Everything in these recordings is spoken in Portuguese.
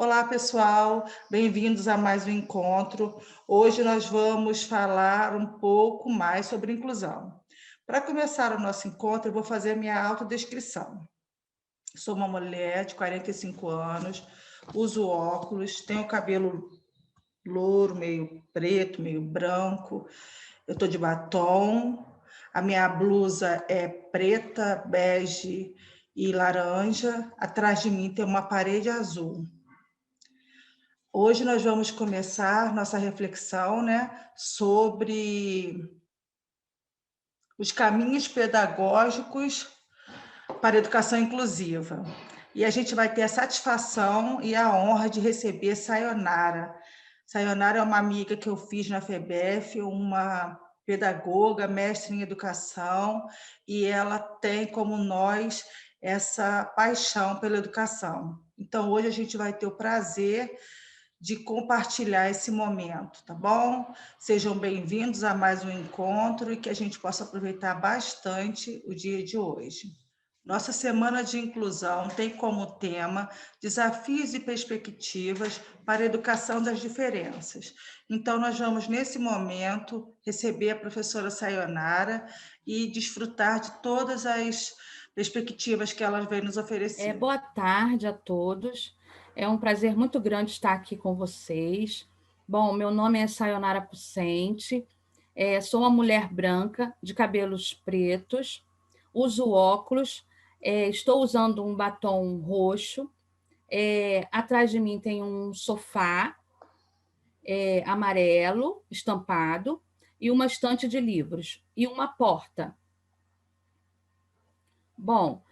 Olá, pessoal, bem-vindos a mais um encontro. Hoje nós vamos falar um pouco mais sobre inclusão. Para começar o nosso encontro, eu vou fazer a minha autodescrição. Sou uma mulher de 45 anos, uso óculos, tenho cabelo louro, meio preto, meio branco, eu estou de batom, a minha blusa é preta, bege e laranja, atrás de mim tem uma parede azul. Hoje nós vamos começar nossa reflexão, né, sobre os caminhos pedagógicos para a educação inclusiva. E a gente vai ter a satisfação e a honra de receber Sayonara. Sayonara é uma amiga que eu fiz na FEBEF, uma pedagoga, mestre em educação, e ela tem, como nós, essa paixão pela educação. Então, hoje a gente vai ter o prazer de compartilhar esse momento, tá bom? Sejam bem-vindos a mais um encontro e que a gente possa aproveitar bastante o dia de hoje. Nossa Semana de Inclusão tem como tema desafios e perspectivas para a educação das diferenças. Então, nós vamos, nesse momento, receber a professora Sayonara e desfrutar de todas as perspectivas que ela vem nos oferecer. Boa tarde a todos. É um prazer muito grande estar aqui com vocês. Bom, meu nome é Sayonara Pucente, sou uma mulher branca, de cabelos pretos, uso óculos, estou usando um batom roxo. Atrás de mim tem um sofá amarelo, estampado, e uma estante de livros, e uma porta. Bom,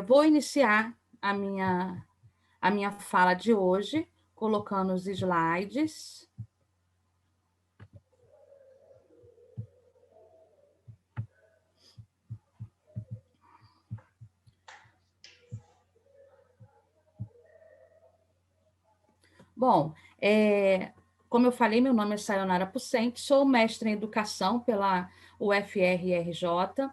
vou iniciar a minha fala de hoje, colocando os slides. Bom, como eu falei, meu nome é Sayonara Pucente, sou mestre em educação pela UFRRJ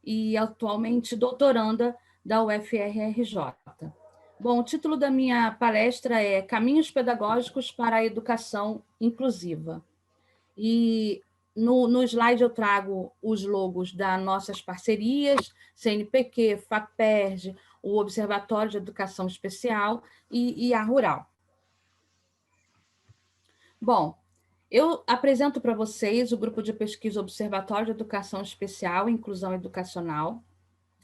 e atualmente doutoranda da UFRRJ. Bom, o título da minha palestra é Caminhos Pedagógicos para a Educação Inclusiva. E no slide eu trago os logos das nossas parcerias, CNPq, FAPERJ, o Observatório de Educação Especial e a Rural. Bom, eu apresento para vocês o grupo de pesquisa Observatório de Educação Especial e Inclusão Educacional,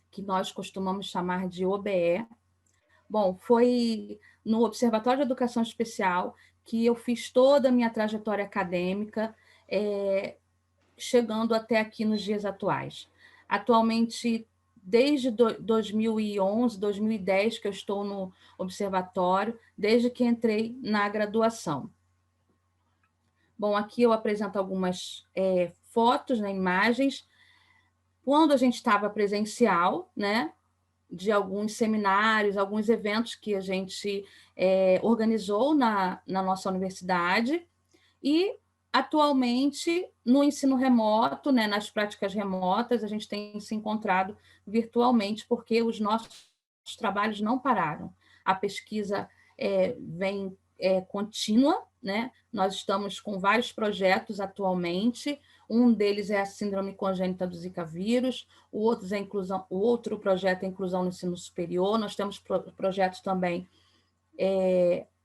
que nós costumamos chamar de OBE. Bom, foi no Observatório de Educação Especial que eu fiz toda a minha trajetória acadêmica, chegando até aqui nos dias atuais. Atualmente, desde 2011, 2010, que eu estou no observatório, desde que entrei na graduação. Bom, aqui eu apresento algumas fotos, né, imagens, quando a gente estava presencial, né, de alguns seminários, alguns eventos que a gente organizou na nossa universidade, e atualmente no ensino remoto, né, nas práticas remotas, a gente tem se encontrado virtualmente, porque os nossos trabalhos não pararam. A pesquisa vem contínua, né? Nós estamos com vários projetos atualmente. Um deles é a síndrome congênita do Zika vírus, o outro projeto é a inclusão no ensino superior. Nós temos projetos também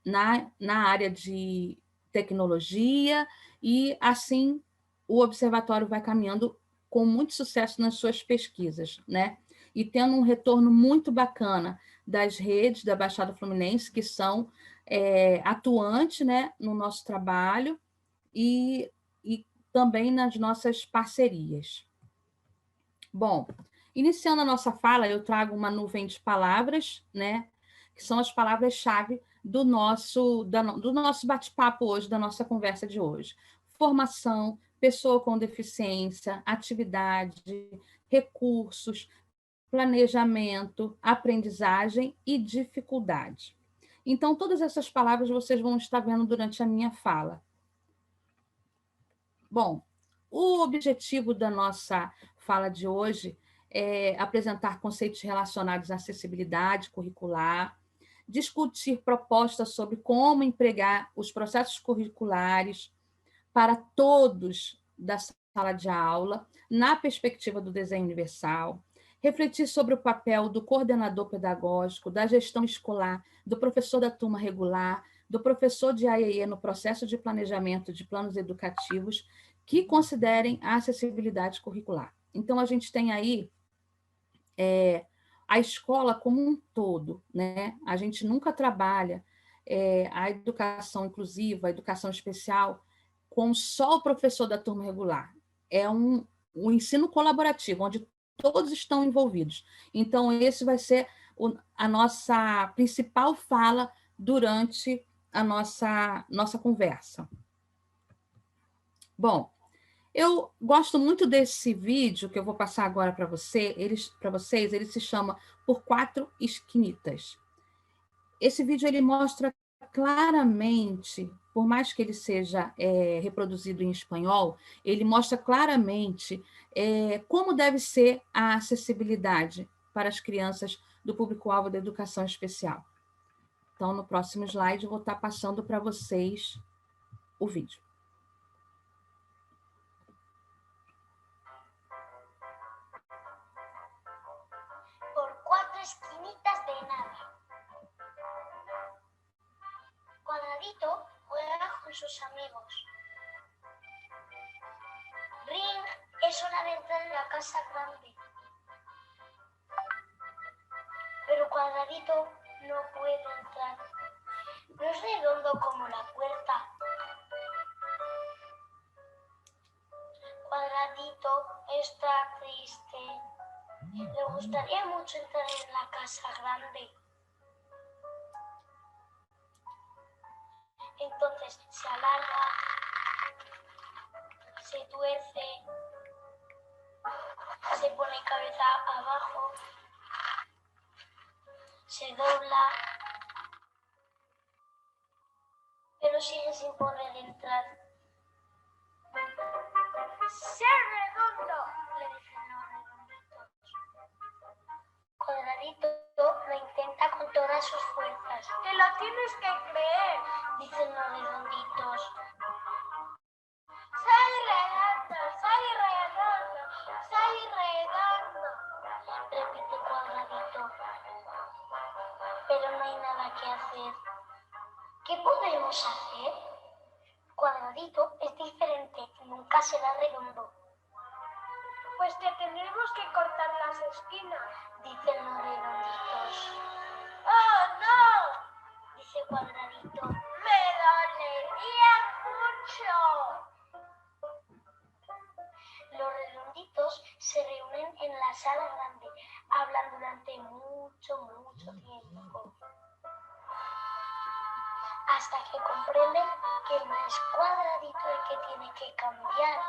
na área de tecnologia, e assim o observatório vai caminhando com muito sucesso nas suas pesquisas, né? E tendo um retorno muito bacana das redes da Baixada Fluminense, que são atuantes, né, no nosso trabalho e também nas nossas parcerias. Bom, iniciando a nossa fala, eu trago uma nuvem de palavras, né, que são as palavras-chave do nosso bate-papo hoje, da nossa conversa de hoje. Formação, pessoa com deficiência, atividade, recursos, planejamento, aprendizagem e dificuldade. Então, todas essas palavras vocês vão estar vendo durante a minha fala. Bom, o objetivo da nossa fala de hoje é apresentar conceitos relacionados à acessibilidade curricular, discutir propostas sobre como empregar os processos curriculares para todos da sala de aula, na perspectiva do desenho universal, refletir sobre o papel do coordenador pedagógico, da gestão escolar, do professor da turma regular, do professor de AEE no processo de planejamento de planos educativos que considerem a acessibilidade curricular. Então, a gente tem aí a escola como um todo, né? A gente nunca trabalha a educação inclusiva, a educação especial, com só o professor da turma regular. É um ensino colaborativo, onde todos estão envolvidos. Então, esse vai ser a nossa principal fala durante a nossa conversa. Bom, eu gosto muito desse vídeo que eu vou passar agora para vocês. Ele se chama Por Quatro Esquinitas. Esse vídeo ele mostra claramente, por mais que ele seja reproduzido em espanhol, ele mostra claramente como deve ser a acessibilidade para as crianças do público-alvo da educação especial. Então, no próximo slide, eu vou estar passando para vocês o vídeo. Por cuatro esquinitas de nada. Cuadradito juega con sus amigos. Ring es hora de entrar en la casa grande. Pero Cuadradito no puede entrar. No es redondo como la puerta. Cuadradito está triste. Le gustaría mucho entrar en la casa grande. Entonces se alarga, se tuerce, se pone cabeza abajo, se dobla, pero sigue sin poder entrar. ¡Sé redondo!, le dicen los redonditos. Cuadradito lo intenta con todas sus fuerzas. ¡Te lo tienes que creer!, dicen los redonditos. ¡Soy redondo! ¡Soy redondo! ¡Soy redondo!, repite Cuadradito. Pero no hay nada que hacer. ¿Qué podemos hacer? Cuadradito es diferente, nunca será redondo. Pues te tendremos que cortar las esquinas, dicen los redonditos. ¡Oh, no!, dice Cuadradito. ¡Me dolería mucho! Los redonditos se reúnen en la sala grande, hablan durante mucho tiempo. Hasta que comprenden que no es Cuadradito el que tiene que cambiar.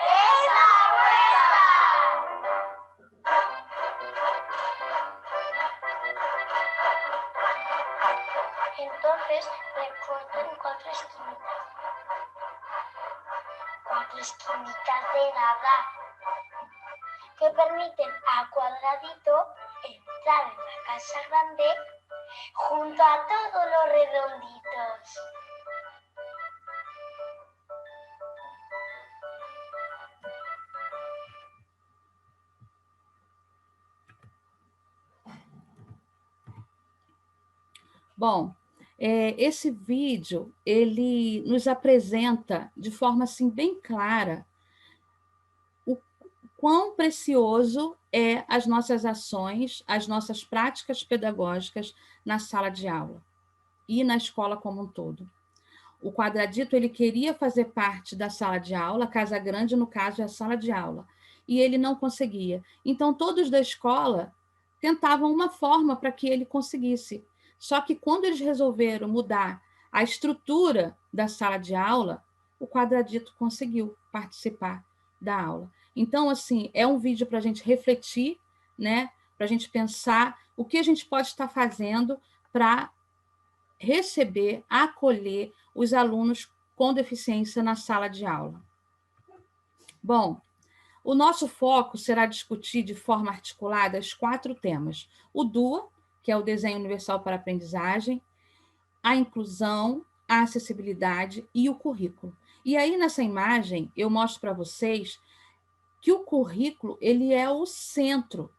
¡Es la puerta! Entonces recortan cuatro esquinitas. Cuatro esquinitas de nada, que permiten a Cuadradito entrar en la casa grande junto a todos los redonditos. Bom, esse vídeo, ele nos apresenta de forma assim, bem clara o quão precioso as nossas ações, as nossas práticas pedagógicas na sala de aula e na escola como um todo. O Quadradito, ele queria fazer parte da sala de aula, a casa grande, no caso, é a sala de aula, e ele não conseguia. Então, todos da escola tentavam uma forma para que ele conseguisse. Só que quando eles resolveram mudar a estrutura da sala de aula, o Quadradito conseguiu participar da aula. Então, assim, é um vídeo para a gente refletir, né? Para a gente pensar o que a gente pode estar fazendo para receber, acolher os alunos com deficiência na sala de aula. Bom, o nosso foco será discutir de forma articulada os 4 temas. O DUA, que é o desenho universal para a aprendizagem, a inclusão, a acessibilidade e o currículo. E aí, nessa imagem, eu mostro para vocês que o currículo, ele é o centro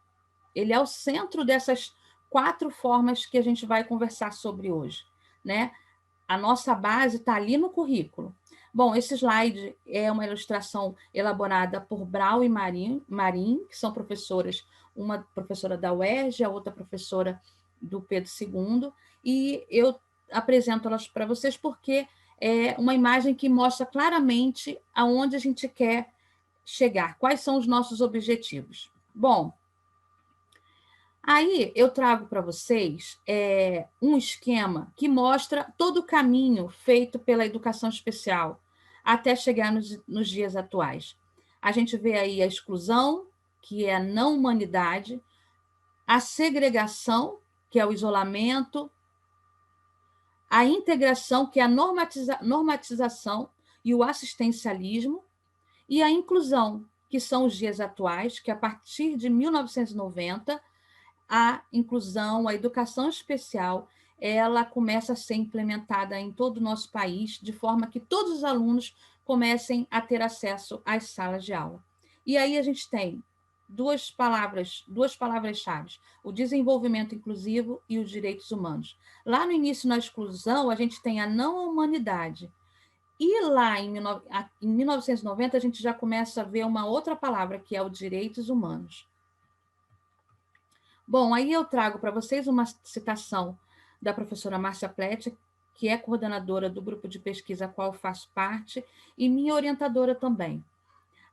dessas 4 formas que a gente vai conversar sobre hoje, né? A nossa base está ali no currículo. Bom, esse slide é uma ilustração elaborada por Brau e Marim, que são professoras, uma professora da UERJ, a outra professora do Pedro II, e eu apresento elas para vocês porque é uma imagem que mostra claramente aonde a gente quer chegar, quais são os nossos objetivos. Bom, aí eu trago para vocês um esquema que mostra todo o caminho feito pela educação especial até chegar nos dias atuais. A gente vê aí a exclusão, que é a não humanidade, a segregação, que é o isolamento, a integração, que é a normatização e o assistencialismo, e a inclusão, que são os dias atuais, que a partir de 1990, a inclusão, a educação especial, ela começa a ser implementada em todo o nosso país, de forma que todos os alunos comecem a ter acesso às salas de aula. E aí a gente tem duas palavras-chave, o desenvolvimento inclusivo e os direitos humanos. Lá no início, na exclusão, a gente tem a não humanidade. E lá em 1990, a gente já começa a ver uma outra palavra, que é o direitos humanos. Bom, aí eu trago para vocês uma citação da professora Márcia Pletti, que é coordenadora do grupo de pesquisa a qual eu faço parte e minha orientadora também.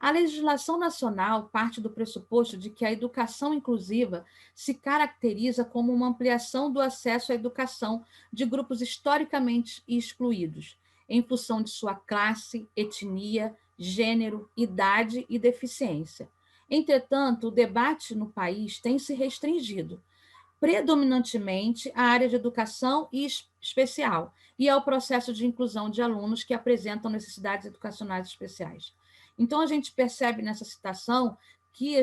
A legislação nacional parte do pressuposto de que a educação inclusiva se caracteriza como uma ampliação do acesso à educação de grupos historicamente excluídos, em função de sua classe, etnia, gênero, idade e deficiência. Entretanto, o debate no país tem se restringido predominantemente à área de educação especial e ao processo de inclusão de alunos que apresentam necessidades educacionais especiais. Então, a gente percebe nessa citação que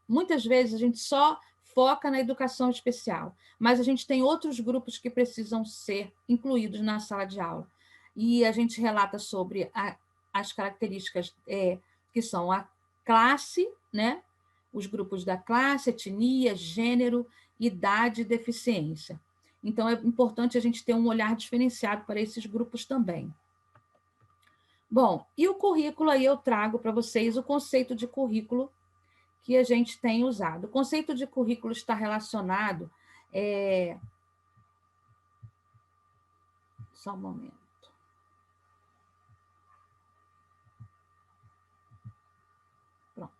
muitas vezes, a gente só foca na educação especial, mas a gente tem outros grupos que precisam ser incluídos na sala de aula. E a gente relata sobre as características que são a classe, né? Os grupos da classe, etnia, gênero, idade e deficiência. Então, é importante a gente ter um olhar diferenciado para esses grupos também. Bom, e o currículo, aí eu trago para vocês o conceito de currículo que a gente tem usado. O conceito de currículo está relacionado... Só um momento. Pronto.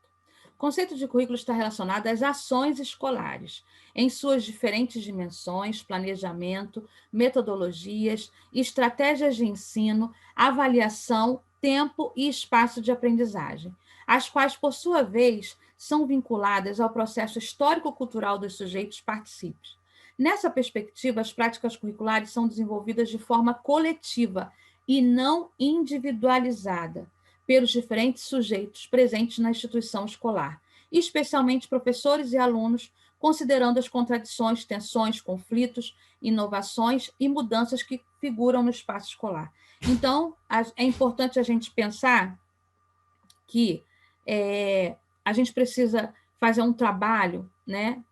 O conceito de currículo está relacionado às ações escolares, em suas diferentes dimensões, planejamento, metodologias, estratégias de ensino, avaliação, tempo e espaço de aprendizagem, as quais, por sua vez, são vinculadas ao processo histórico-cultural dos sujeitos partícipes. Nessa perspectiva, as práticas curriculares são desenvolvidas de forma coletiva e não individualizada pelos diferentes sujeitos presentes na instituição escolar, especialmente professores e alunos, considerando as contradições, tensões, conflitos, inovações e mudanças que figuram no espaço escolar. Então, é importante a gente pensar que a gente precisa fazer um trabalho, né?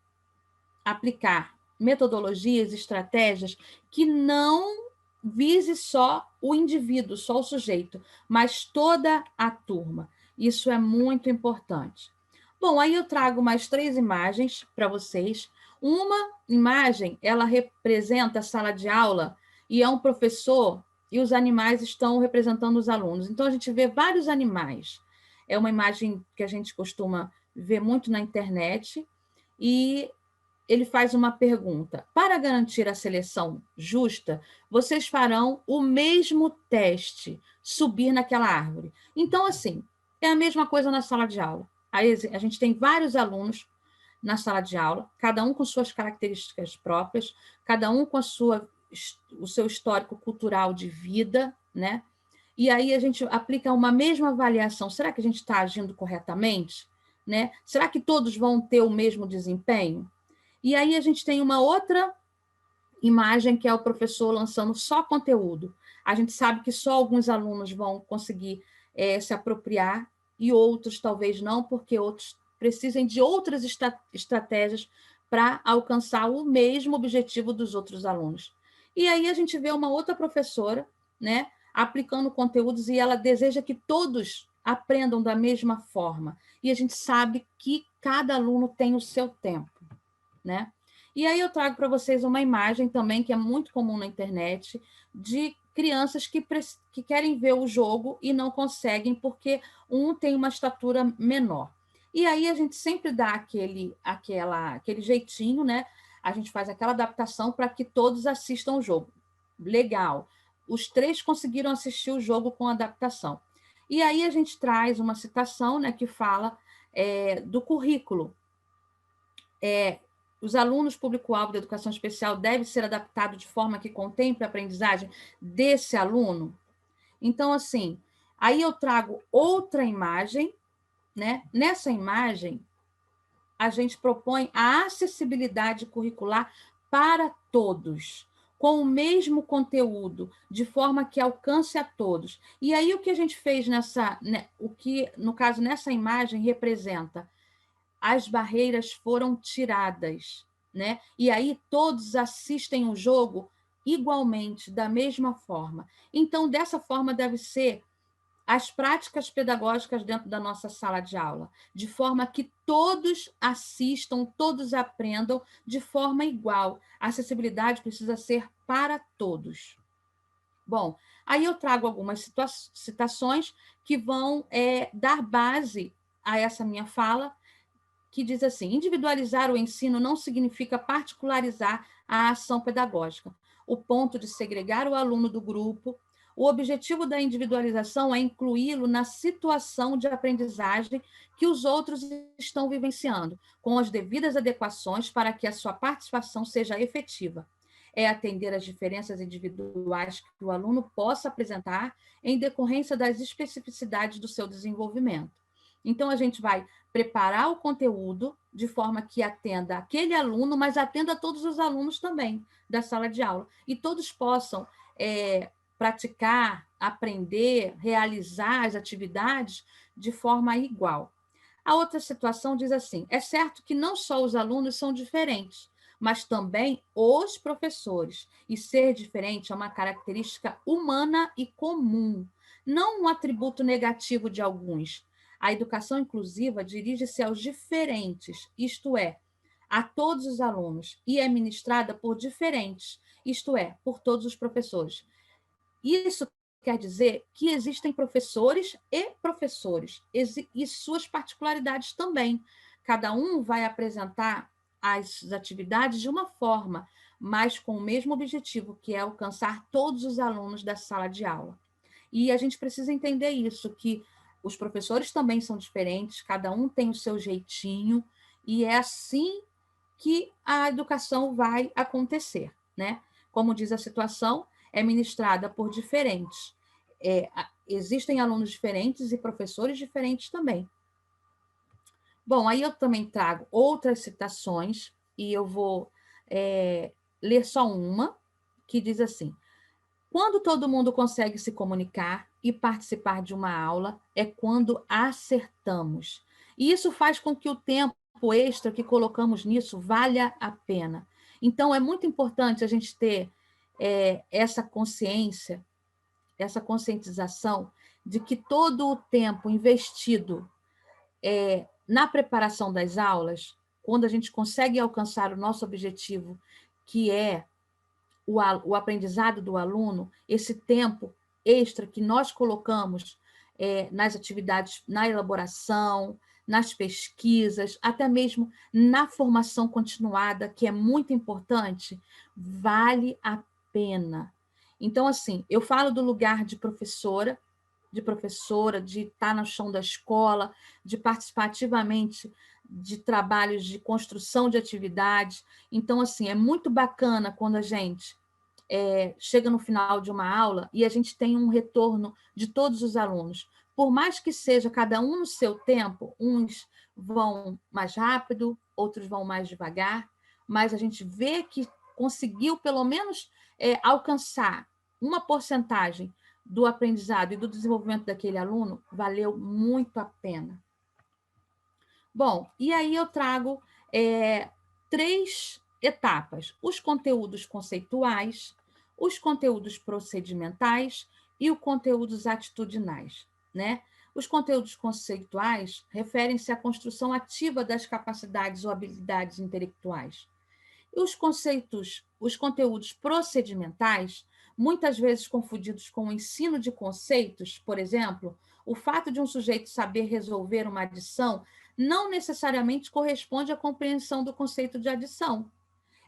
Aplicar metodologias, estratégias que não vise só o indivíduo, só o sujeito, mas toda a turma. Isso é muito importante. Bom, aí eu trago mais 3 imagens para vocês. Uma imagem, ela representa a sala de aula e é um professor e os animais estão representando os alunos. Então, a gente vê vários animais. É uma imagem que a gente costuma ver muito na internet e ele faz uma pergunta. Para garantir a seleção justa, vocês farão o mesmo teste, subir naquela árvore. Então, assim, é a mesma coisa na sala de aula. Aí a gente tem vários alunos na sala de aula, cada um com suas características próprias, cada um com o seu histórico cultural de vida, né? E aí a gente aplica uma mesma avaliação. Será que a gente está agindo corretamente? Né? Será que todos vão ter o mesmo desempenho? E aí a gente tem uma outra imagem, que é o professor lançando só conteúdo. A gente sabe que só alguns alunos vão conseguir se apropriar e outros talvez não, porque outros precisem de outras estratégias para alcançar o mesmo objetivo dos outros alunos. E aí a gente vê uma outra professora, né, aplicando conteúdos, e ela deseja que todos aprendam da mesma forma. E a gente sabe que cada aluno tem o seu tempo, né? E aí eu trago para vocês uma imagem também, que é muito comum na internet, de crianças que querem ver o jogo e não conseguem, porque um tem uma estatura menor. E aí a gente sempre dá aquele jeitinho, né? A gente faz aquela adaptação para que todos assistam o jogo. Legal. Os 3 conseguiram assistir o jogo com adaptação. E aí a gente traz uma citação, né, que fala do currículo. Os alunos público-alvo da educação especial devem ser adaptados de forma que contemple a aprendizagem desse aluno. Então, assim, aí eu trago outra imagem, né? Nessa imagem, a gente propõe a acessibilidade curricular para todos, com o mesmo conteúdo, de forma que alcance a todos. E aí o que a gente fez o que, no caso, nessa imagem representa as barreiras foram tiradas, né? E aí todos assistem o jogo igualmente, da mesma forma. Então, dessa forma deve ser as práticas pedagógicas dentro da nossa sala de aula, de forma que todos assistam, todos aprendam de forma igual. A acessibilidade precisa ser para todos. Bom, aí eu trago algumas citações que vão dar base a essa minha fala, que diz assim: individualizar o ensino não significa particularizar a ação pedagógica. O ponto de segregar o aluno do grupo, o objetivo da individualização é incluí-lo na situação de aprendizagem que os outros estão vivenciando, com as devidas adequações para que a sua participação seja efetiva. É atender às diferenças individuais que o aluno possa apresentar em decorrência das especificidades do seu desenvolvimento. Então, a gente vai preparar o conteúdo de forma que atenda aquele aluno, mas atenda a todos os alunos também da sala de aula. E todos possam praticar, aprender, realizar as atividades de forma igual. A outra situação diz assim: é certo que não só os alunos são diferentes, mas também os professores. E ser diferente é uma característica humana e comum, não um atributo negativo de alguns. A educação inclusiva dirige-se aos diferentes, isto é, a todos os alunos, e é ministrada por diferentes, isto é, por todos os professores. Isso quer dizer que existem professores e suas particularidades também. Cada um vai apresentar as atividades de uma forma, mas com o mesmo objetivo, que é alcançar todos os alunos da sala de aula. E a gente precisa entender isso, que os professores também são diferentes, cada um tem o seu jeitinho, e é assim que a educação vai acontecer, né? Como diz a situação, é ministrada por diferentes. Existem alunos diferentes e professores diferentes também. Bom, aí eu também trago outras citações, e eu vou ler só uma, que diz assim: quando todo mundo consegue se comunicar e participar de uma aula, é quando acertamos. E isso faz com que o tempo extra que colocamos nisso valha a pena. Então, é muito importante a gente ter essa consciência, essa conscientização de que todo o tempo investido na preparação das aulas, quando a gente consegue alcançar o nosso objetivo, que é o aprendizado do aluno, esse tempo extra que nós colocamos nas atividades, na elaboração, nas pesquisas, até mesmo na formação continuada, que é muito importante, vale a pena. Então, assim, eu falo do lugar de professora, de estar no chão da escola, de participar ativamente de trabalhos de construção de atividades. Então, assim, é muito bacana quando a gente chega no final de uma aula e a gente tem um retorno de todos os alunos. Por mais que seja cada um no seu tempo, uns vão mais rápido, outros vão mais devagar, mas a gente vê que conseguiu, pelo menos, alcançar uma porcentagem do aprendizado e do desenvolvimento daquele aluno, valeu muito a pena. Bom, e aí eu trago 3 etapas: os conteúdos conceituais, os conteúdos procedimentais e os conteúdos atitudinais, né? Os conteúdos conceituais referem-se à construção ativa das capacidades ou habilidades intelectuais. E os conteúdos procedimentais, muitas vezes confundidos com o ensino de conceitos, por exemplo, o fato de um sujeito saber resolver uma adição não necessariamente corresponde à compreensão do conceito de adição.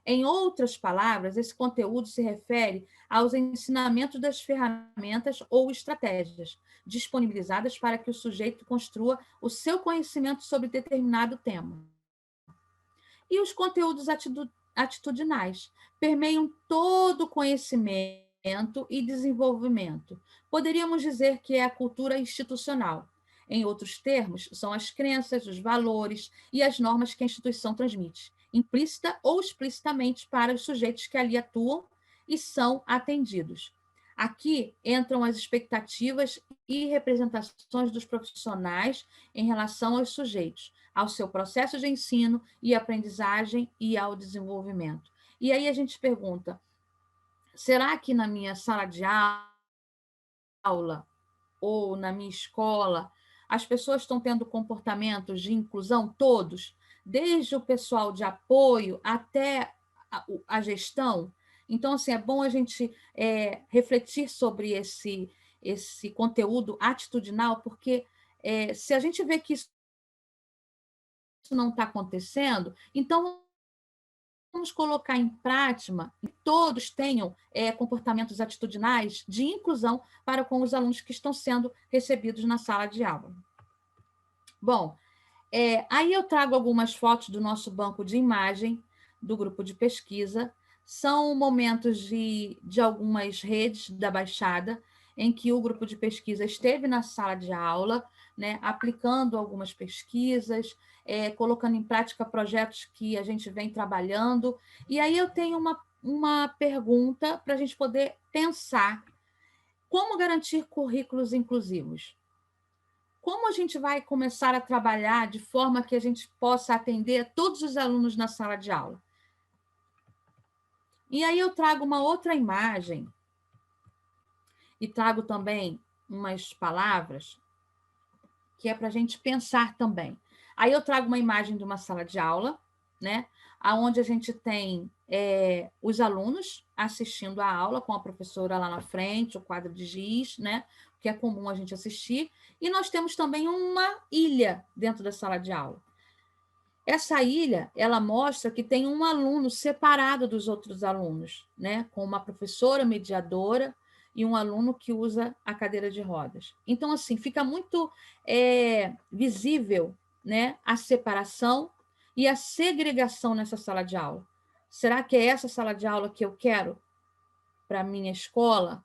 Em outras palavras, esse conteúdo se refere aos ensinamentos das ferramentas ou estratégias disponibilizadas para que o sujeito construa o seu conhecimento sobre determinado tema. E os conteúdos atitudinais permeiam todo o conhecimento e desenvolvimento. Poderíamos dizer que é a cultura institucional. Em outros termos, são as crenças, os valores e as normas que a instituição transmite, implícita ou explicitamente, para os sujeitos que ali atuam e são atendidos. Aqui entram as expectativas e representações dos profissionais em relação aos sujeitos, ao seu processo de ensino e aprendizagem e ao desenvolvimento. E aí a gente pergunta: será que na minha sala de aula ou na minha escola as pessoas estão tendo comportamentos de inclusão todos, desde o pessoal de apoio até a gestão? Então, assim, é bom a gente refletir sobre esse conteúdo atitudinal, porque se a gente vê que isso não está acontecendo, então vamos colocar em prática que todos tenham comportamentos atitudinais de inclusão para com os alunos que estão sendo recebidos na sala de aula. Bom, aí eu trago algumas fotos do nosso banco de imagem do grupo de pesquisa. São momentos de algumas redes da Baixada em que o grupo de pesquisa esteve na sala de aula, né, aplicando algumas pesquisas, colocando em prática projetos que a gente vem trabalhando. E aí eu tenho uma pergunta para a gente poder pensar: como garantir currículos inclusivos? Como a gente vai começar a trabalhar de forma que a gente possa atender todos os alunos na sala de aula? E aí eu trago uma outra imagem e trago também umas palavras que é para a gente pensar também. Aí eu trago uma imagem de uma sala de aula, né, onde a gente tem os alunos assistindo a aula com a professora lá na frente, o quadro de giz, né, que é comum a gente assistir, e nós temos também uma ilha dentro da sala de aula. Essa ilha, ela mostra que tem um aluno separado dos outros alunos, né, com uma professora mediadora e um aluno que usa a cadeira de rodas. Então, assim, fica muito visível, né, a separação e a segregação nessa sala de aula. Será que é essa sala de aula que eu quero para a minha escola?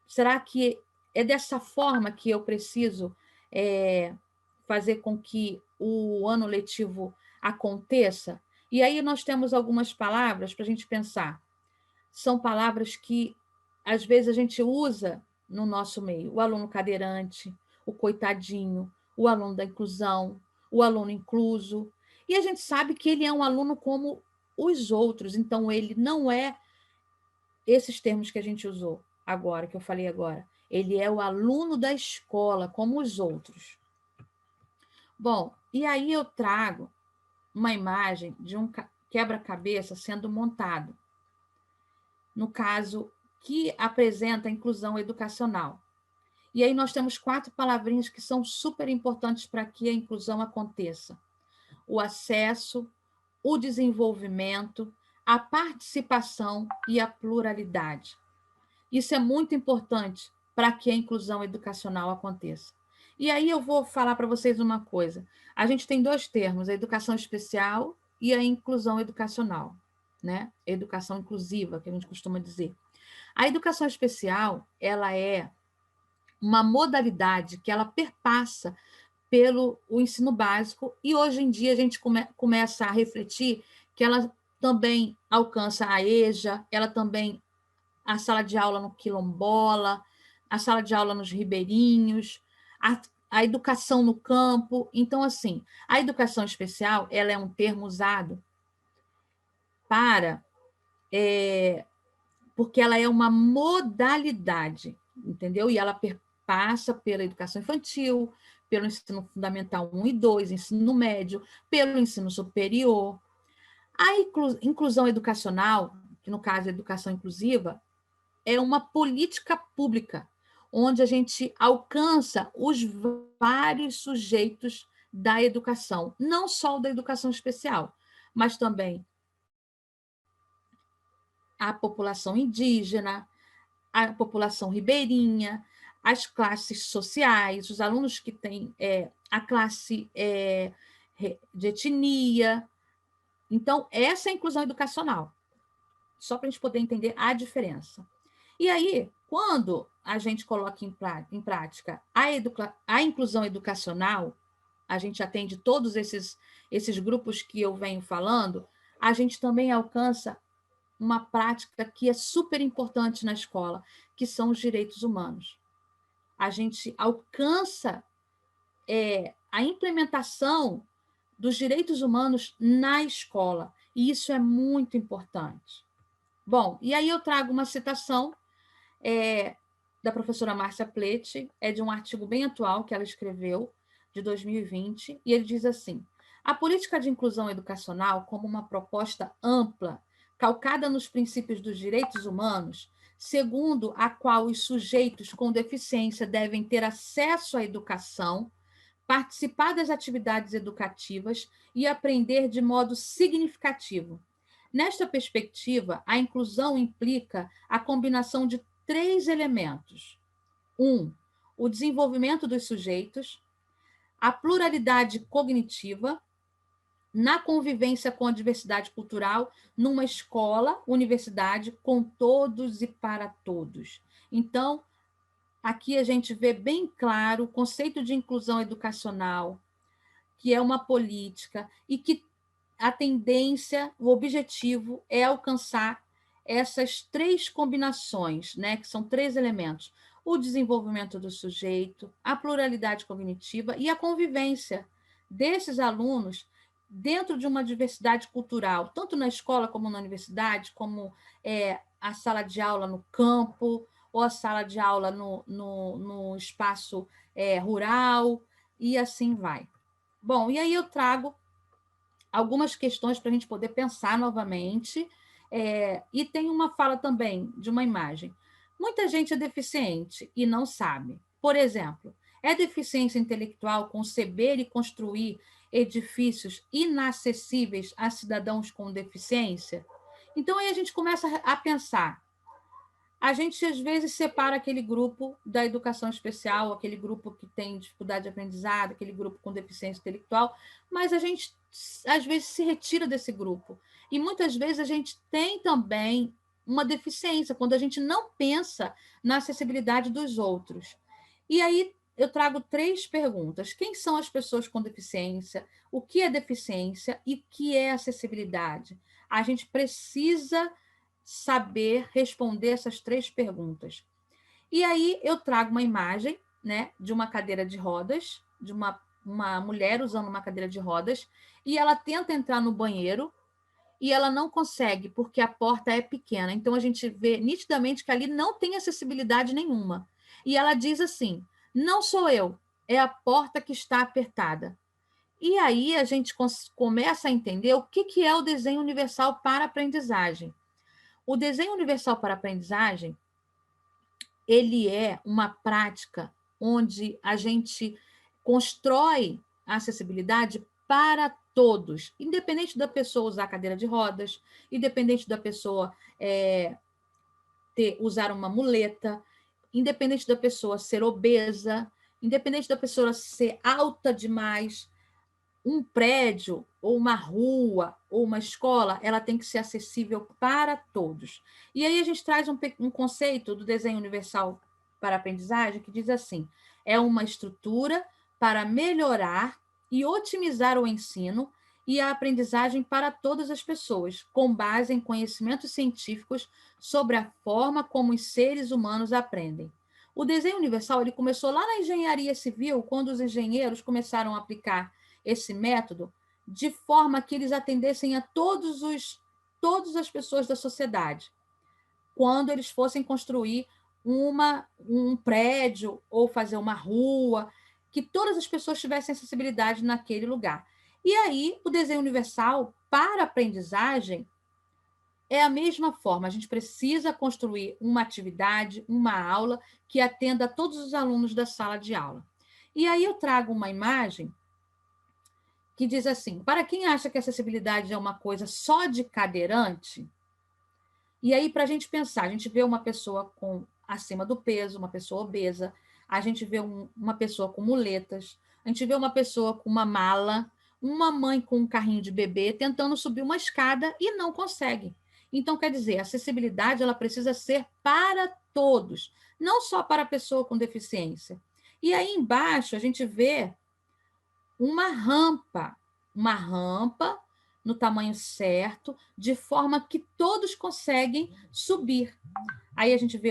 Será que é dessa forma que eu preciso fazer com que o ano letivo aconteça? E aí nós temos algumas palavras para a gente pensar. São palavras que, às vezes, a gente usa no nosso meio. O aluno cadeirante, o coitadinho, o aluno da inclusão, o aluno incluso. E a gente sabe que ele é um aluno como os outros, então ele não é esses termos que a gente usou agora, que eu falei agora. Ele é o aluno da escola, como os outros. Bom, e aí eu trago uma imagem de um quebra-cabeça sendo montado, no caso, que apresenta a inclusão educacional. E aí nós temos 4 palavrinhas que são super importantes para que a inclusão aconteça: o acesso, o desenvolvimento, a participação e a pluralidade. Isso é muito importante para que a inclusão educacional aconteça. E aí eu vou falar para vocês uma coisa. A gente tem 2 termos, a educação especial e a inclusão educacional, né? Educação inclusiva, que a gente costuma dizer. A educação especial, ela é uma modalidade que ela perpassa pelo ensino básico, e hoje em dia a gente começa a refletir que ela também alcança a EJA, ela também a sala de aula no quilombola, a sala de aula nos ribeirinhos, a educação no campo. Então, assim, a educação especial, ela é um termo usado para... porque ela é uma modalidade, entendeu? E ela perpassa pela educação infantil, pelo ensino fundamental 1 e 2, ensino médio, pelo ensino superior. A inclusão educacional, que no caso é educação inclusiva, é uma política pública, onde a gente alcança os vários sujeitos da educação, não só da educação especial, mas também a população indígena, a população ribeirinha, as classes sociais, os alunos que têm a classe de etnia. Então, essa é a inclusão educacional, só para a gente poder entender a diferença. E aí, quando a gente coloca em prática a inclusão educacional, a gente atende todos esses grupos que eu venho falando, a gente também alcança uma prática que é super importante na escola, que são os direitos humanos. A gente alcança a implementação dos direitos humanos na escola, e isso é muito importante. Bom, e aí eu trago uma citação da professora Márcia Pletti, é de um artigo bem atual que ela escreveu, de 2020, e ele diz assim: a política de inclusão educacional, como uma proposta ampla, calcada nos princípios dos direitos humanos, segundo a qual os sujeitos com deficiência devem ter acesso à educação, participar das atividades educativas e aprender de modo significativo. Nesta perspectiva, a inclusão implica a combinação de 3 elementos. 1, o desenvolvimento dos sujeitos, a pluralidade cognitiva, na convivência com a diversidade cultural, numa escola, universidade, com todos e para todos. Então, aqui a gente vê bem claro o conceito de inclusão educacional, que é uma política e que a tendência, o objetivo é alcançar essas 3 combinações, né, que são 3 elementos: o desenvolvimento do sujeito, a pluralidade cognitiva e a convivência desses alunos dentro de uma diversidade cultural, tanto na escola como na universidade, como a sala de aula no campo, ou a sala de aula no espaço rural, e assim vai. Bom, e aí eu trago algumas questões para a gente poder pensar novamente, e tem uma fala também de uma imagem. Muita gente é deficiente e não sabe. Por exemplo, é deficiência intelectual conceber e construir edifícios inacessíveis a cidadãos com deficiência? Então, aí a gente começa a pensar. A gente, às vezes, separa aquele grupo da educação especial, aquele grupo que tem dificuldade de aprendizado, aquele grupo com deficiência intelectual, mas a gente, às vezes, se retira desse grupo. E, muitas vezes, a gente tem também uma deficiência, quando a gente não pensa na acessibilidade dos outros. E aí, eu trago 3 perguntas. Quem são as pessoas com deficiência? O que é deficiência? E o que é acessibilidade? A gente precisa saber responder essas 3 perguntas. E aí eu trago uma imagem, né, de uma cadeira de rodas, de uma mulher usando uma cadeira de rodas, e ela tenta entrar no banheiro e ela não consegue, porque a porta é pequena. Então, a gente vê nitidamente que ali não tem acessibilidade nenhuma. E ela diz assim: não sou eu, é a porta que está apertada. E aí a gente começa a entender o que é o desenho universal para a aprendizagem. O desenho universal para a aprendizagem, ele é uma prática onde a gente constrói a acessibilidade para todos, independente da pessoa usar cadeira de rodas, independente da pessoa usar uma muleta, independente da pessoa ser obesa, independente da pessoa ser alta demais. Um prédio, ou uma rua, ou uma escola, ela tem que ser acessível para todos. E aí a gente traz um conceito do desenho universal para a aprendizagem que diz assim: é uma estrutura para melhorar e otimizar o ensino e a aprendizagem para todas as pessoas, com base em conhecimentos científicos sobre a forma como os seres humanos aprendem. O desenho universal ele começou lá na engenharia civil, quando os engenheiros começaram a aplicar esse método de forma que eles atendessem a todas as pessoas da sociedade, quando eles fossem construir um prédio ou fazer uma rua, que todas as pessoas tivessem acessibilidade naquele lugar. E aí, o desenho universal para a aprendizagem é a mesma forma. A gente precisa construir uma atividade, uma aula que atenda a todos os alunos da sala de aula. E aí eu trago uma imagem que diz assim: para quem acha que acessibilidade é uma coisa só de cadeirante, e aí, para a gente pensar, a gente vê uma pessoa acima do peso, uma pessoa obesa, a gente vê uma pessoa com muletas, a gente vê uma pessoa com uma mala, uma mãe com um carrinho de bebê tentando subir uma escada e não consegue. Então, quer dizer, a acessibilidade ela precisa ser para todos, não só para a pessoa com deficiência. E aí embaixo a gente vê uma rampa no tamanho certo, de forma que todos conseguem subir. Aí a gente vê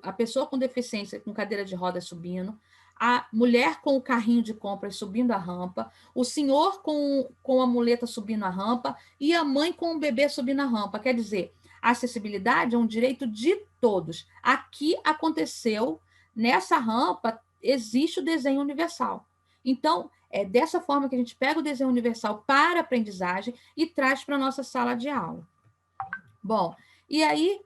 a pessoa com deficiência, com cadeira de rodas subindo, a mulher com o carrinho de compras subindo a rampa, o senhor com a muleta subindo a rampa e a mãe com o bebê subindo a rampa. Quer dizer, a acessibilidade é um direito de todos. Aqui aconteceu, nessa rampa, existe o desenho universal. Então, é dessa forma que a gente pega o desenho universal para a aprendizagem e traz para a nossa sala de aula. Bom, e aí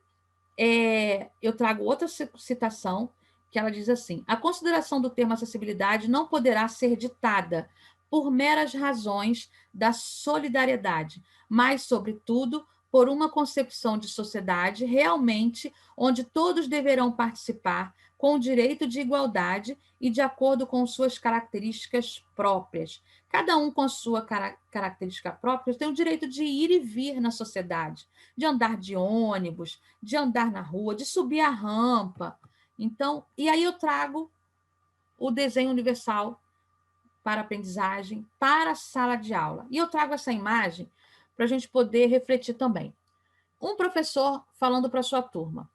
eu trago outra citação, que ela diz assim: a consideração do termo acessibilidade não poderá ser ditada por meras razões da solidariedade, mas, sobretudo, por uma concepção de sociedade realmente onde todos deverão participar com o direito de igualdade e de acordo com suas características próprias. Cada um com a sua característica própria tem o direito de ir e vir na sociedade, de andar de ônibus, de andar na rua, de subir a rampa. Então, e aí eu trago o desenho universal para a aprendizagem, para a sala de aula. E eu trago essa imagem para a gente poder refletir também. Um professor falando para a sua turma: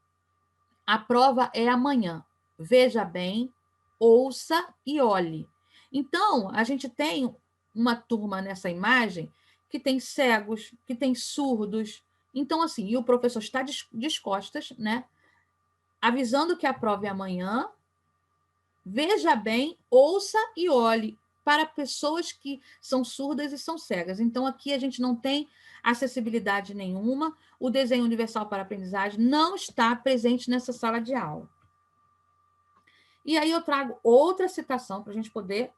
a prova é amanhã. Veja bem, ouça e olhe. Então, a gente tem uma turma nessa imagem que tem cegos, que tem surdos. Então, assim, e o professor está de costas, né? Avisando que a prova é amanhã. Veja bem, ouça e olhe para pessoas que são surdas e são cegas. Então, aqui a gente não tem acessibilidade nenhuma. O desenho universal para a aprendizagem não está presente nessa sala de aula. E aí eu trago outra citação para a gente poder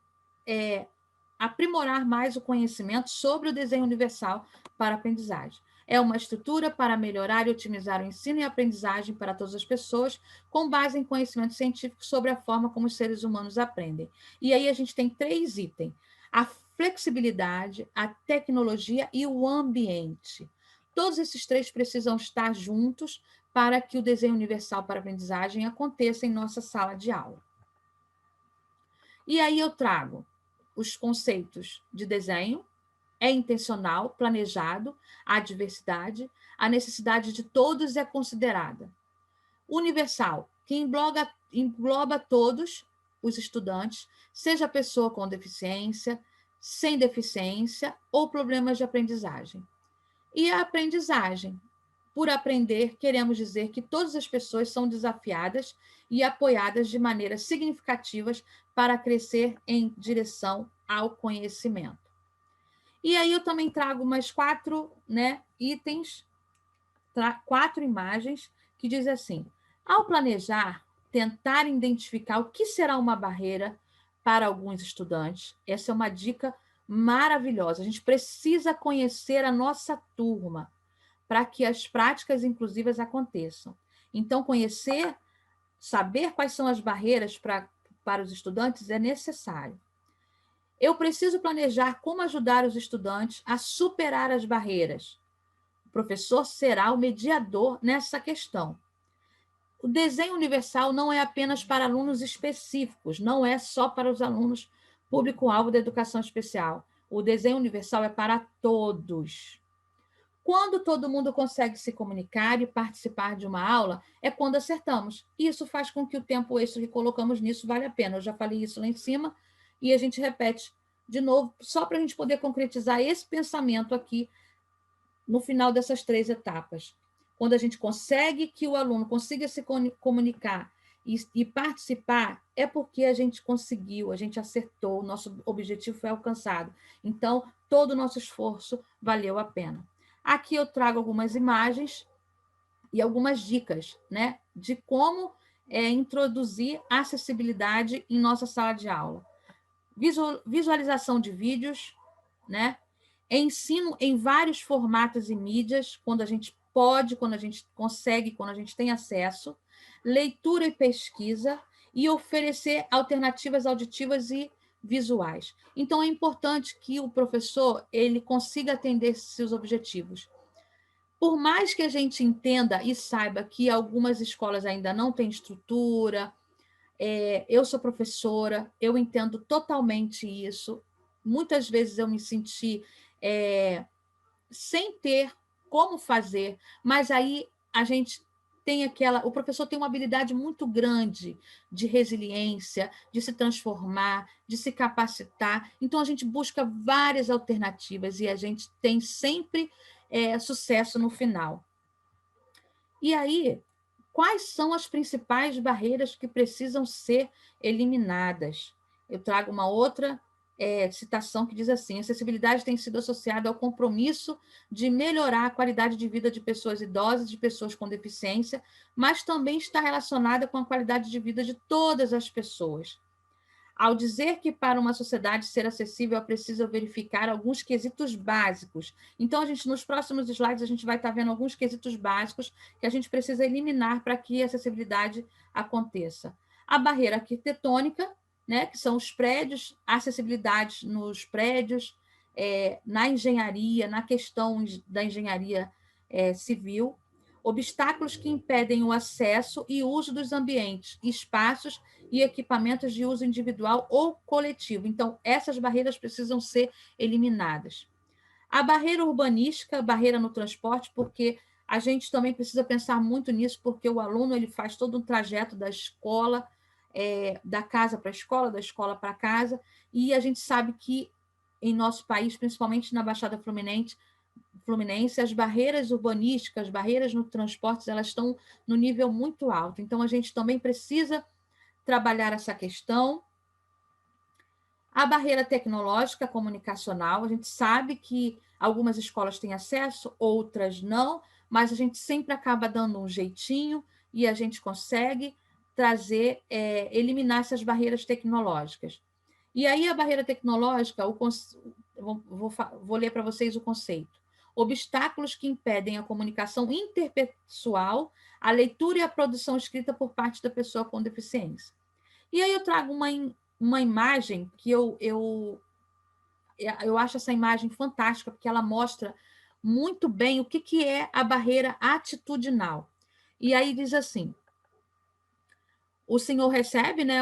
aprimorar mais o conhecimento sobre o desenho universal para a aprendizagem. É uma estrutura para melhorar e otimizar o ensino e a aprendizagem para todas as pessoas, com base em conhecimento científico sobre a forma como os seres humanos aprendem. E aí a gente tem 3 itens: a flexibilidade, a tecnologia e o ambiente. Todos esses 3 precisam estar juntos para que o desenho universal para a aprendizagem aconteça em nossa sala de aula. E aí eu trago os conceitos de desenho: é intencional, planejado, a diversidade, a necessidade de todos é considerada. Universal, que engloba todos os estudantes, seja a pessoa com deficiência, sem deficiência ou problemas de aprendizagem. E a aprendizagem. Por aprender, queremos dizer que todas as pessoas são desafiadas e apoiadas de maneiras significativas para crescer em direção ao conhecimento. E aí eu também trago mais 4 itens, 4 imagens, que diz assim: ao planejar, tentar identificar o que será uma barreira para alguns estudantes. Essa é uma dica maravilhosa. A gente precisa conhecer a nossa turma para que as práticas inclusivas aconteçam. Então, saber quais são as barreiras para os estudantes é necessário. Eu preciso planejar como ajudar os estudantes a superar as barreiras. O professor será o mediador nessa questão. O desenho universal não é apenas para alunos específicos, não é só para os alunos público-alvo da educação especial. O desenho universal é para todos. Quando todo mundo consegue se comunicar e participar de uma aula, é quando acertamos. Isso faz com que o tempo extra que colocamos nisso vale a pena. Eu já falei isso lá em cima e a gente repete de novo, só para a gente poder concretizar esse pensamento aqui no final dessas 3 etapas. Quando a gente consegue que o aluno consiga se comunicar e participar, é porque a gente conseguiu, a gente acertou, o nosso objetivo foi alcançado. Então, todo o nosso esforço valeu a pena. Aqui eu trago algumas imagens e algumas dicas, né, de como introduzir acessibilidade em nossa sala de aula. Visualização de vídeos, né? Ensino em vários formatos e mídias, quando a gente pode, quando a gente consegue, quando a gente tem acesso, leitura e pesquisa, e oferecer alternativas auditivas e visuais. Então, é importante que o professor ele consiga atender seus objetivos. Por mais que a gente entenda e saiba que algumas escolas ainda não têm estrutura, eu sou professora, eu entendo totalmente isso. Muitas vezes eu me senti sem ter como fazer, mas aí a gente tem o professor tem uma habilidade muito grande de resiliência, de se transformar, de se capacitar. Então a gente busca várias alternativas e a gente tem sempre sucesso no final. E aí, quais são as principais barreiras que precisam ser eliminadas? Eu trago uma outra citação que diz assim: a acessibilidade tem sido associada ao compromisso de melhorar a qualidade de vida de pessoas idosas, de pessoas com deficiência, mas também está relacionada com a qualidade de vida de todas as pessoas. Ao dizer que para uma sociedade ser acessível é preciso verificar alguns quesitos básicos. Então, nos próximos slides, a gente vai estar vendo alguns quesitos básicos que a gente precisa eliminar para que a acessibilidade aconteça. A barreira arquitetônica, né, que são os prédios, a acessibilidade nos prédios, na engenharia, na questão da engenharia civil, obstáculos que impedem o acesso e uso dos ambientes, espaços e equipamentos de uso individual ou coletivo. Então, essas barreiras precisam ser eliminadas. A barreira urbanística, a barreira no transporte, porque a gente também precisa pensar muito nisso, porque o aluno ele faz todo um trajeto da escola, da casa para a escola, da escola para casa, e a gente sabe que em nosso país, principalmente na Baixada Fluminense, as barreiras urbanísticas, as barreiras no transporte, elas estão no nível muito alto. Então, a gente também precisa trabalhar essa questão. A barreira tecnológica comunicacional, a gente sabe que algumas escolas têm acesso, outras não, mas a gente sempre acaba dando um jeitinho e a gente consegue trazer, eliminar essas barreiras tecnológicas. E aí a barreira tecnológica, vou ler para vocês o conceito. Obstáculos que impedem a comunicação interpessoal, a leitura e a produção escrita por parte da pessoa com deficiência. E aí eu trago uma imagem que eu acho essa imagem fantástica, porque ela mostra muito bem o que é a barreira atitudinal. E aí diz assim: o senhor recebe, né,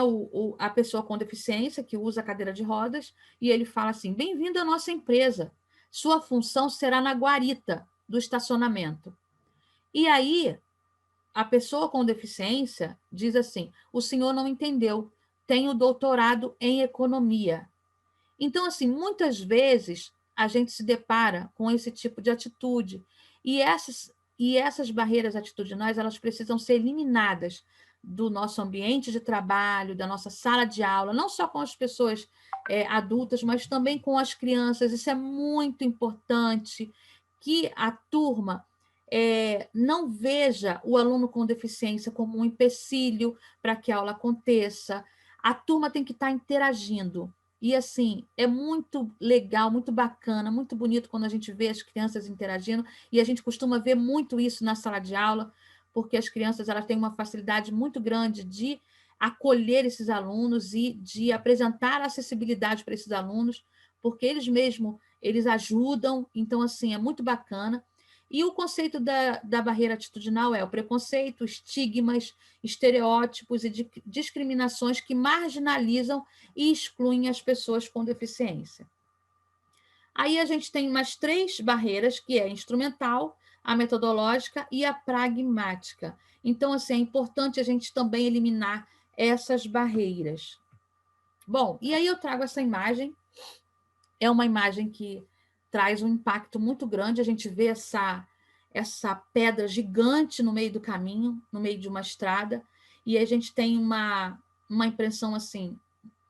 a pessoa com deficiência que usa a cadeira de rodas, e ele fala assim: bem-vindo à nossa empresa. Sua função será na guarita do estacionamento. E aí, a pessoa com deficiência diz assim: o senhor não entendeu, tenho doutorado em economia. Então, assim, muitas vezes a gente se depara com esse tipo de atitude, e essas barreiras atitudinais, elas precisam ser eliminadas do nosso ambiente de trabalho, da nossa sala de aula, não só com as pessoas adultas, mas também com as crianças. Isso é muito importante, que a turma não veja o aluno com deficiência como um empecilho para que a aula aconteça. A turma tem que estar interagindo. E, assim, é muito legal, muito bacana, muito bonito quando a gente vê as crianças interagindo, e a gente costuma ver muito isso na sala de aula, porque as crianças elas têm uma facilidade muito grande de acolher esses alunos e de apresentar acessibilidade para esses alunos, porque eles mesmos, eles ajudam, então, assim, é muito bacana. E o conceito da barreira atitudinal é o preconceito, estigmas, estereótipos e discriminações que marginalizam e excluem as pessoas com deficiência. Aí a gente tem umas 3 barreiras, que é a instrumental, a metodológica e a pragmática. Então, assim, é importante a gente também eliminar essas barreiras. Bom, e aí eu trago essa imagem, é uma imagem que traz um impacto muito grande, a gente vê essa pedra gigante no meio do caminho, no meio de uma estrada, e a gente tem uma impressão assim,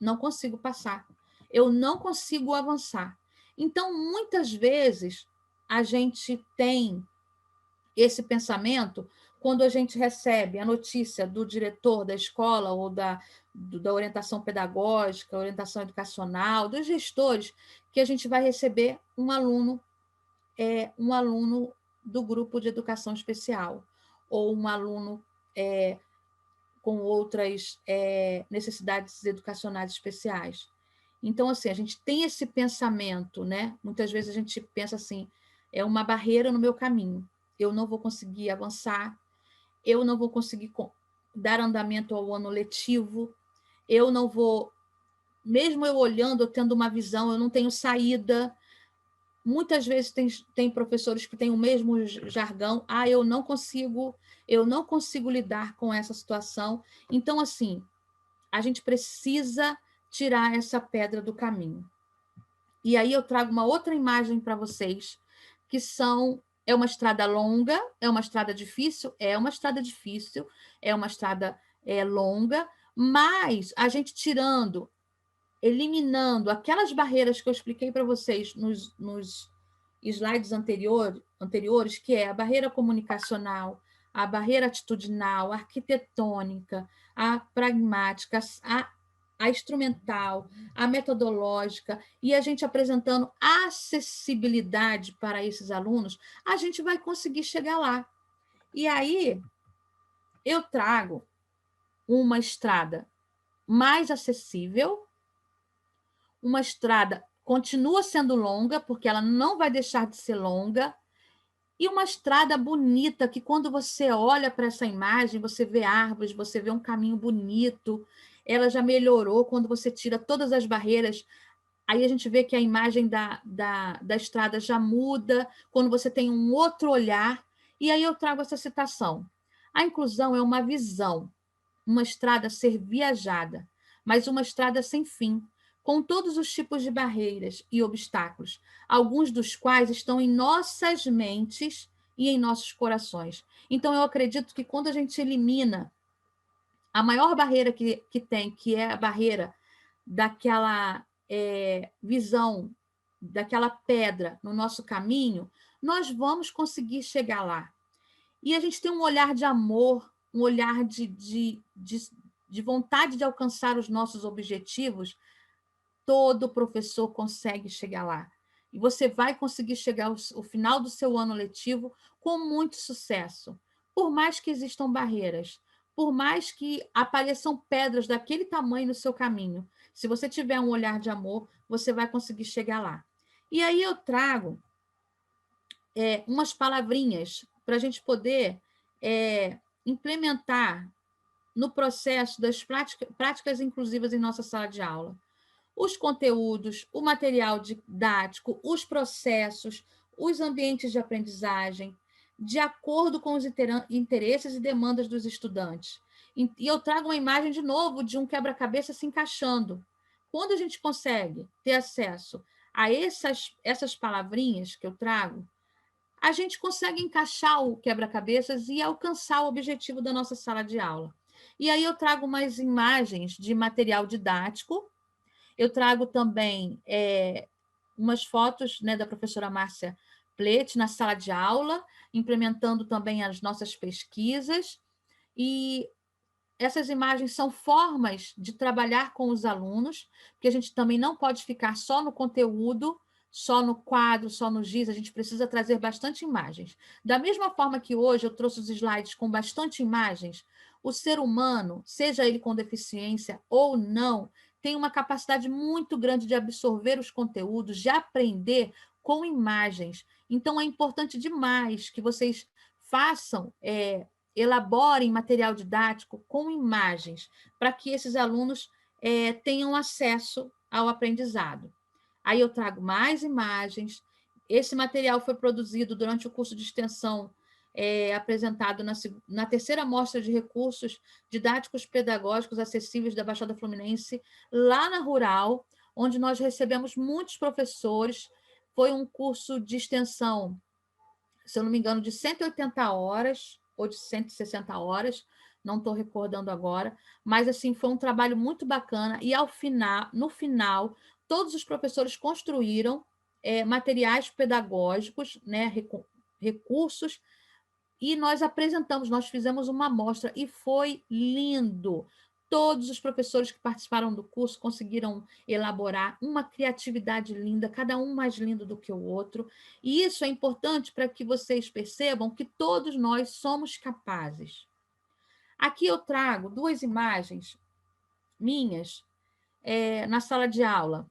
não consigo passar, eu não consigo avançar. Então, muitas vezes, a gente tem esse pensamento quando a gente recebe a notícia do diretor da escola ou da orientação pedagógica, orientação educacional, dos gestores, que a gente vai receber um aluno do grupo de educação especial, ou um aluno com outras necessidades educacionais especiais. Então, assim, a gente tem esse pensamento, né? Muitas vezes a gente pensa assim, é uma barreira no meu caminho, eu não vou conseguir avançar, eu não vou conseguir dar andamento ao ano letivo, eu não vou, mesmo eu olhando, eu tendo uma visão, eu não tenho saída. Muitas vezes tem professores que têm o mesmo jargão, eu não consigo lidar com essa situação. Então, assim, a gente precisa tirar essa pedra do caminho. E aí eu trago uma outra imagem para vocês, que é uma estrada longa, é uma estrada difícil, é uma estrada difícil, é uma estrada longa, mas a gente eliminando aquelas barreiras que eu expliquei para vocês nos slides anteriores, que é a barreira comunicacional, a barreira atitudinal, a arquitetônica, a pragmática, a instrumental, a metodológica, e a gente apresentando acessibilidade para esses alunos, a gente vai conseguir chegar lá. E aí, eu trago uma estrada mais acessível, uma estrada continua sendo longa, porque ela não vai deixar de ser longa, e uma estrada bonita, que quando você olha para essa imagem, você vê árvores, você vê um caminho bonito, ela já melhorou quando você tira todas as barreiras. Aí a gente vê que a imagem da estrada já muda, quando você tem um outro olhar. E aí eu trago essa citação. A inclusão é uma visão, uma estrada a ser viajada, mas uma estrada sem fim, com todos os tipos de barreiras e obstáculos, alguns dos quais estão em nossas mentes e em nossos corações. Então, eu acredito que quando a gente elimina a maior barreira que tem, que é a barreira daquela visão, daquela pedra no nosso caminho, nós vamos conseguir chegar lá. E a gente tem um olhar de amor, um olhar de vontade de alcançar os nossos objetivos. Todo professor consegue chegar lá. E você vai conseguir chegar ao final do seu ano letivo com muito sucesso. Por mais que existam barreiras, por mais que apareçam pedras daquele tamanho no seu caminho, se você tiver um olhar de amor, você vai conseguir chegar lá. E aí eu trago umas palavrinhas para a gente poder implementar no processo das práticas inclusivas em nossa sala de aula. Os conteúdos, o material didático, os processos, os ambientes de aprendizagem, de acordo com os interesses e demandas dos estudantes. E eu trago uma imagem, de novo, de um quebra-cabeça se encaixando. Quando a gente consegue ter acesso a essas palavrinhas que eu trago, a gente consegue encaixar o quebra-cabeças e alcançar o objetivo da nossa sala de aula. E aí eu trago umas imagens de material didático, eu trago também umas fotos, né, da professora Márcia Plete na sala de aula, implementando também as nossas pesquisas, e essas imagens são formas de trabalhar com os alunos, porque a gente também não pode ficar só no conteúdo, só no quadro, só no giz, a gente precisa trazer bastante imagens. Da mesma forma que hoje eu trouxe os slides com bastante imagens, o ser humano, seja ele com deficiência ou não, tem uma capacidade muito grande de absorver os conteúdos, de aprender com imagens. Então, é importante demais que vocês façam, elaborem material didático com imagens, para que esses alunos tenham acesso ao aprendizado. Aí eu trago mais imagens. Esse material foi produzido durante o curso de extensão apresentado na terceira mostra de recursos didáticos pedagógicos acessíveis da Baixada Fluminense, lá na Rural, onde nós recebemos muitos professores. Foi um curso de extensão, se eu não me engano, de 180 horas ou de 160 horas, não estou recordando agora, mas assim foi um trabalho muito bacana e no final, todos os professores construíram materiais pedagógicos, né, recursos, e nós apresentamos, nós fizemos uma amostra e foi lindo. Todos os professores que participaram do curso conseguiram elaborar uma criatividade linda, cada um mais lindo do que o outro. E isso é importante para que vocês percebam que todos nós somos capazes. Aqui eu trago 2 imagens minhas na sala de aula.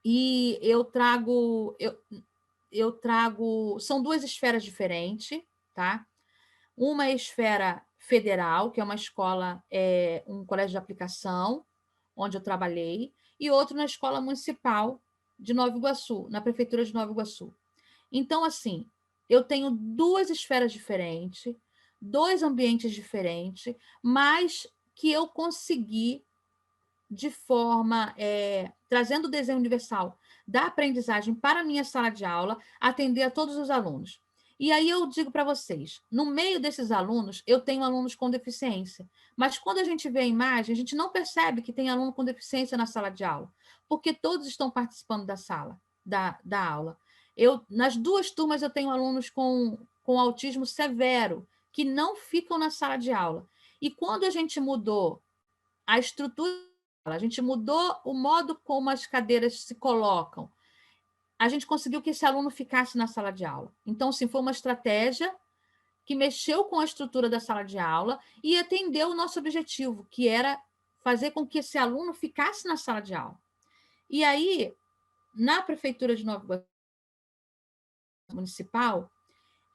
E eu trago, são 2 esferas diferentes, tá? Uma esfera federal, que é uma escola, um colégio de aplicação, onde eu trabalhei, e outro na escola municipal de Nova Iguaçu, na prefeitura de Nova Iguaçu. Então, assim, eu tenho 2 esferas diferentes, 2 ambientes diferentes, mas que eu consegui, de forma, trazendo o desenho universal da aprendizagem para a minha sala de aula, atender a todos os alunos. E aí eu digo para vocês, no meio desses alunos, eu tenho alunos com deficiência, mas quando a gente vê a imagem, a gente não percebe que tem aluno com deficiência na sala de aula, porque todos estão participando da sala, da aula. Nas 2 turmas, eu tenho alunos com autismo severo, que não ficam na sala de aula. E quando a gente mudou a estrutura, a gente mudou o modo como as cadeiras se colocam, a gente conseguiu que esse aluno ficasse na sala de aula. Então, sim, foi uma estratégia que mexeu com a estrutura da sala de aula e atendeu o nosso objetivo, que era fazer com que esse aluno ficasse na sala de aula. E aí, na Prefeitura de Nova Iguaçu Municipal,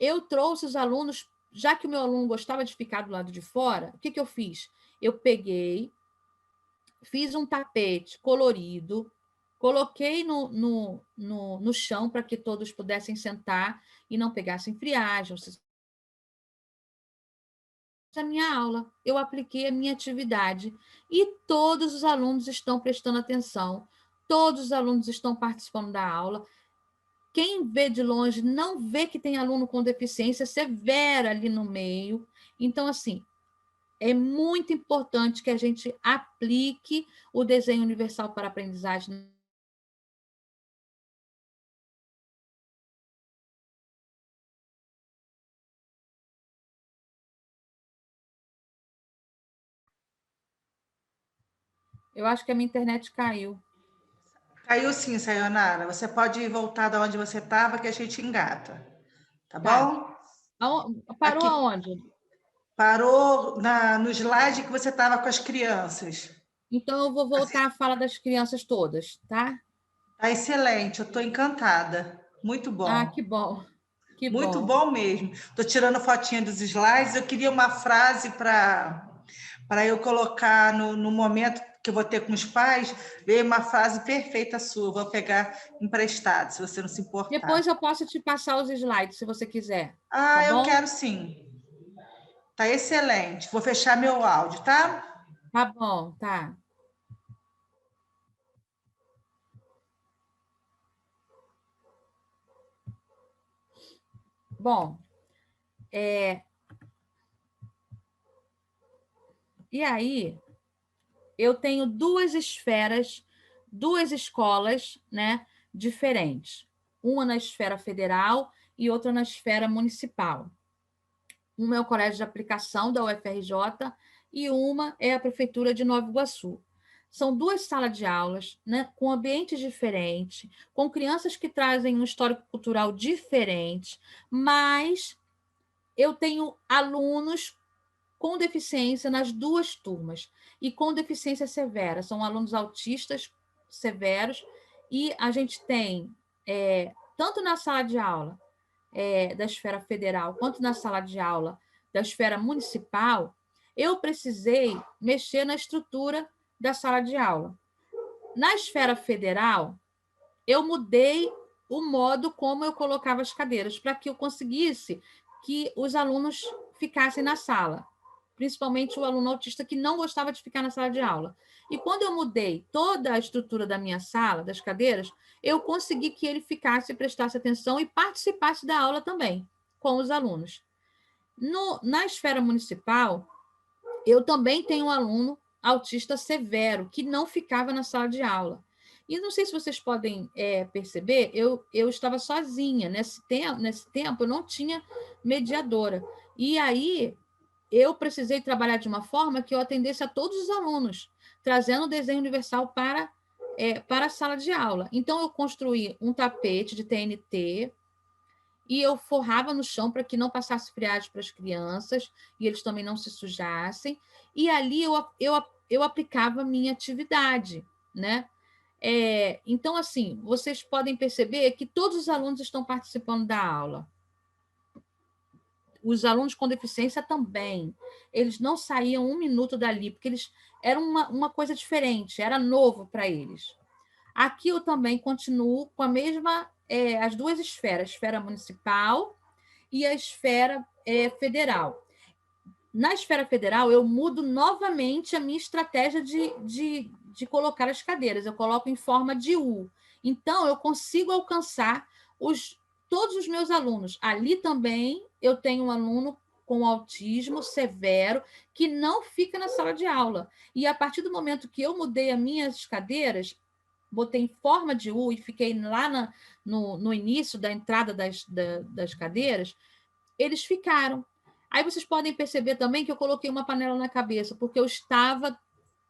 eu trouxe os alunos, já que o meu aluno gostava de ficar do lado de fora, o que eu fiz? Eu peguei, fiz um tapete colorido, coloquei no chão para que todos pudessem sentar e não pegassem friagem. A minha aula, eu apliquei a minha atividade e todos os alunos estão prestando atenção, todos os alunos estão participando da aula. Quem vê de longe não vê que tem aluno com deficiência severa ali no meio. Então, assim, é muito importante que a gente aplique o desenho universal para a aprendizagem. Eu acho que a minha internet caiu. Caiu sim, Sayonara. Você pode voltar de onde você estava, que a gente engata. Tá Tá. bom? Parou Aqui aonde? parou no slide que você estava com as crianças. Então, eu vou voltar à fala das crianças todas, tá? Tá excelente, eu estou encantada. Muito Ah, bom. que bom. Que Muito bom. bom mesmo. Estou tirando fotinha dos slides. Eu queria uma frase para eu colocar no momento que eu vou ter com os pais, veio uma frase perfeita sua. Vou pegar emprestado, se você não se importar. Depois eu posso te passar os slides, se você quiser. Tá Ah, eu bom? quero sim. Tá excelente. Vou fechar meu áudio, tá? Tá bom, tá. Bom, e aí eu tenho 2 esferas, 2 escolas, né, diferentes. Uma na esfera federal e outra na esfera municipal. Uma é o Colégio de Aplicação da UFRJ e uma é a Prefeitura de Nova Iguaçu. São 2 salas de aulas, né, com ambientes diferentes, com crianças que trazem um histórico cultural diferente, mas eu tenho alunos com deficiência nas 2 turmas e com deficiência severa. São alunos autistas severos e a gente tem, tanto na sala de aula da esfera federal, quanto na sala de aula da esfera municipal, eu precisei mexer na estrutura da sala de aula. Na esfera federal, eu mudei o modo como eu colocava as cadeiras, para que eu conseguisse que os alunos ficassem na sala, principalmente o aluno autista que não gostava de ficar na sala de aula. E quando eu mudei toda a estrutura da minha sala, das cadeiras, eu consegui que ele ficasse, prestasse atenção e participasse da aula também, com os alunos. Na esfera municipal, eu também tenho um aluno autista severo, que não ficava na sala de aula. E não sei se vocês podem perceber, eu estava sozinha. Nesse tempo, eu não tinha mediadora. E aí, eu precisei trabalhar de uma forma que eu atendesse a todos os alunos, trazendo o desenho universal para a sala de aula. Então, eu construí um tapete de TNT e eu forrava no chão para que não passasse friagem para as crianças e eles também não se sujassem. E ali eu aplicava a minha atividade, né? Então, assim, vocês podem perceber que todos os alunos estão participando da aula. Os alunos com deficiência também. Eles não saíam um minuto dali, porque eles eram uma coisa diferente, era novo para eles. Aqui eu também continuo com a mesma, as duas esferas, a esfera municipal e a esfera federal. Na esfera federal, eu mudo novamente a minha estratégia de colocar as cadeiras, eu coloco em forma de U. Então, eu consigo alcançar todos os meus alunos. Ali também eu tenho um aluno com autismo severo que não fica na sala de aula. E a partir do momento que eu mudei as minhas cadeiras, botei em forma de U e fiquei lá no início da entrada das cadeiras, eles ficaram. Aí vocês podem perceber também que eu coloquei uma panela na cabeça, porque eu estava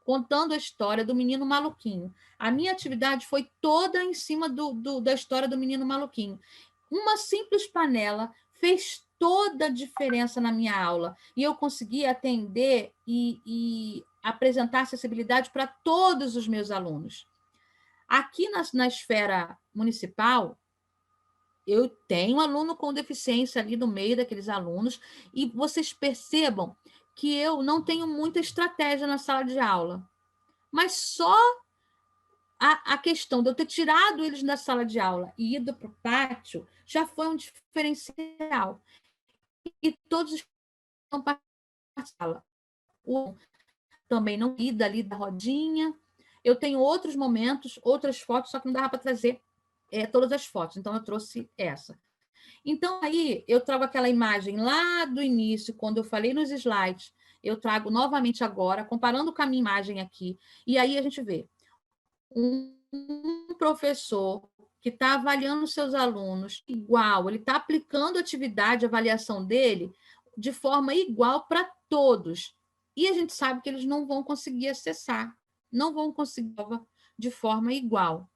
contando a história do menino maluquinho. A minha atividade foi toda em cima da história do menino maluquinho. Uma simples panela fez toda a diferença na minha aula. E eu consegui atender e apresentar acessibilidade para todos os meus alunos. Aqui na esfera municipal, eu tenho aluno com deficiência ali no meio daqueles alunos, e vocês percebam que eu não tenho muita estratégia na sala de aula. Mas só a questão de eu ter tirado eles da sala de aula e ido para o pátio já foi um diferencial. E todos estão para a sala. Também não ir dali da rodinha. Eu tenho outros momentos, outras fotos, só que não dava para trazer todas as fotos, então eu trouxe essa. Então, aí, eu trago aquela imagem lá do início, quando eu falei nos slides, eu trago novamente agora, comparando com a minha imagem aqui, e aí a gente vê um professor que está avaliando seus alunos igual, ele está aplicando a atividade, a avaliação dele, de forma igual para todos. E a gente sabe que eles não vão conseguir acessar, não vão conseguir de forma igual.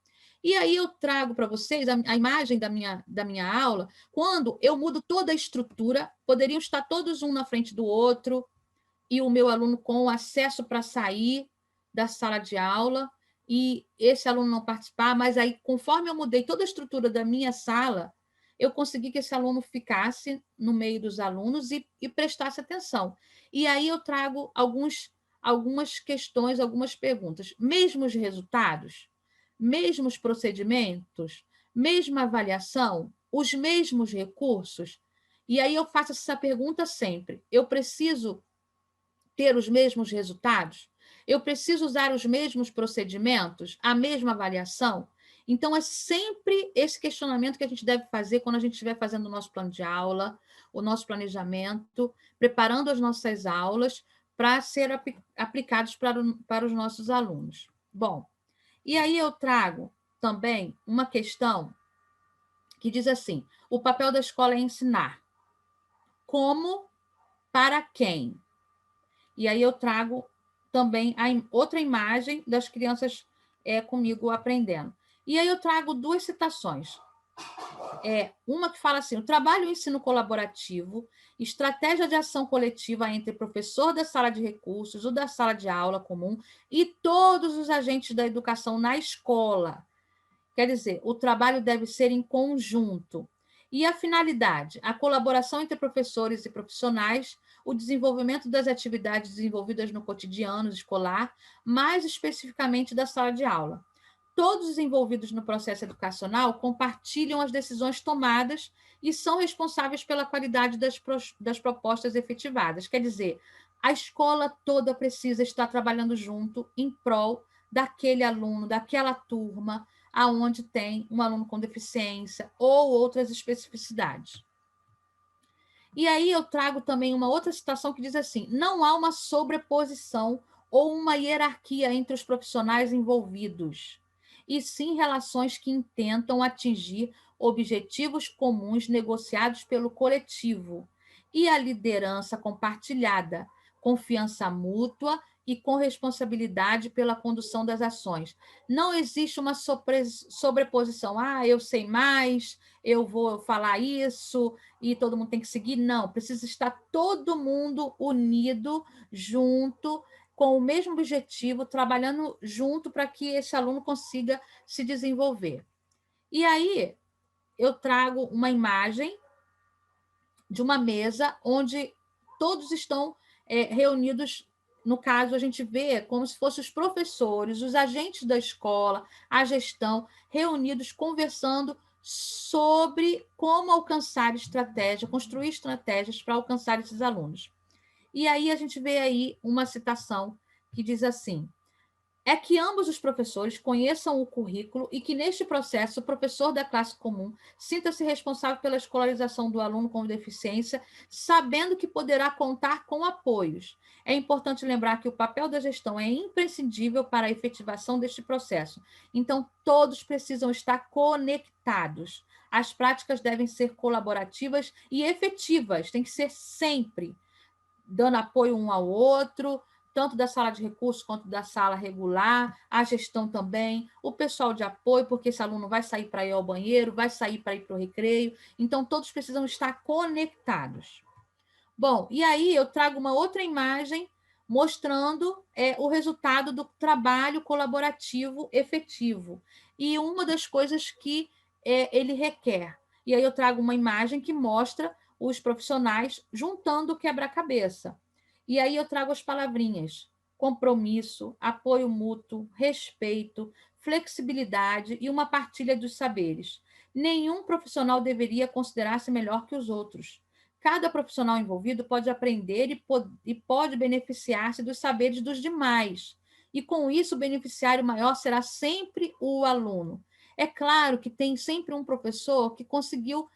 E aí eu trago para vocês a imagem da minha aula, quando eu mudo toda a estrutura, poderiam estar todos um na frente do outro, e o meu aluno com acesso para sair da sala de aula, e esse aluno não participar, mas aí, conforme eu mudei toda a estrutura da minha sala, eu consegui que esse aluno ficasse no meio dos alunos e prestasse atenção. E aí eu trago algumas questões, algumas perguntas. Mesmos resultados? Mesmos procedimentos? Mesma avaliação? Os mesmos recursos? E aí eu faço essa pergunta sempre. Eu preciso ter os mesmos resultados? Eu preciso usar os mesmos procedimentos? A mesma avaliação? Então, é sempre esse questionamento que a gente deve fazer quando a gente estiver fazendo o nosso plano de aula, o nosso planejamento, preparando as nossas aulas para ser aplicados para os nossos alunos. Bom, e aí eu trago também uma questão que diz assim: o papel da escola é ensinar. Como? Para quem? E aí eu trago também outra imagem das crianças comigo aprendendo. E aí eu trago duas citações. Uma que fala assim: o trabalho e o ensino colaborativo, estratégia de ação coletiva entre professor da sala de recursos, o da sala de aula comum e todos os agentes da educação na escola. Quer dizer, o trabalho deve ser em conjunto. E a finalidade? A colaboração entre professores e profissionais, o desenvolvimento das atividades desenvolvidas no cotidiano escolar, mais especificamente da sala de aula. Todos os envolvidos no processo educacional compartilham as decisões tomadas e são responsáveis pela qualidade das propostas efetivadas. Quer dizer, a escola toda precisa estar trabalhando junto em prol daquele aluno, daquela turma, aonde tem um aluno com deficiência ou outras especificidades. E aí eu trago também uma outra citação que diz assim: não há uma sobreposição ou uma hierarquia entre os profissionais envolvidos, e sim relações que intentam atingir objetivos comuns negociados pelo coletivo, e a liderança compartilhada, confiança mútua e corresponsabilidade pela condução das ações. Não existe uma sobreposição. Ah, eu sei mais, eu vou falar isso e todo mundo tem que seguir. Não, precisa estar todo mundo unido, junto, com o mesmo objetivo, trabalhando junto para que esse aluno consiga se desenvolver. E aí, eu trago uma imagem de uma mesa onde todos estão reunidos. No caso, a gente vê como se fossem os professores, os agentes da escola, a gestão, reunidos, conversando sobre como alcançar estratégia, construir estratégias para alcançar esses alunos. E aí a gente vê aí uma citação que diz assim: é que ambos os professores conheçam o currículo e que, neste processo, o professor da classe comum sinta-se responsável pela escolarização do aluno com deficiência, sabendo que poderá contar com apoios. É importante lembrar que o papel da gestão é imprescindível para a efetivação deste processo. Então, todos precisam estar conectados. As práticas devem ser colaborativas e efetivas, tem que ser sempre dando apoio um ao outro, tanto da sala de recursos quanto da sala regular, a gestão também, o pessoal de apoio, porque esse aluno vai sair para ir ao banheiro, vai sair para ir para o recreio, então todos precisam estar conectados. Bom, e aí eu trago uma outra imagem mostrando o resultado do trabalho colaborativo efetivo, e uma das coisas que ele requer. E aí eu trago uma imagem que mostra os profissionais juntando o quebra-cabeça. E aí eu trago as palavrinhas: compromisso, apoio mútuo, respeito, flexibilidade e uma partilha dos saberes. Nenhum profissional deveria considerar-se melhor que os outros. Cada profissional envolvido pode aprender e pode beneficiar-se dos saberes dos demais. E com isso, o beneficiário maior será sempre o aluno. É claro que tem sempre um professor que conseguiu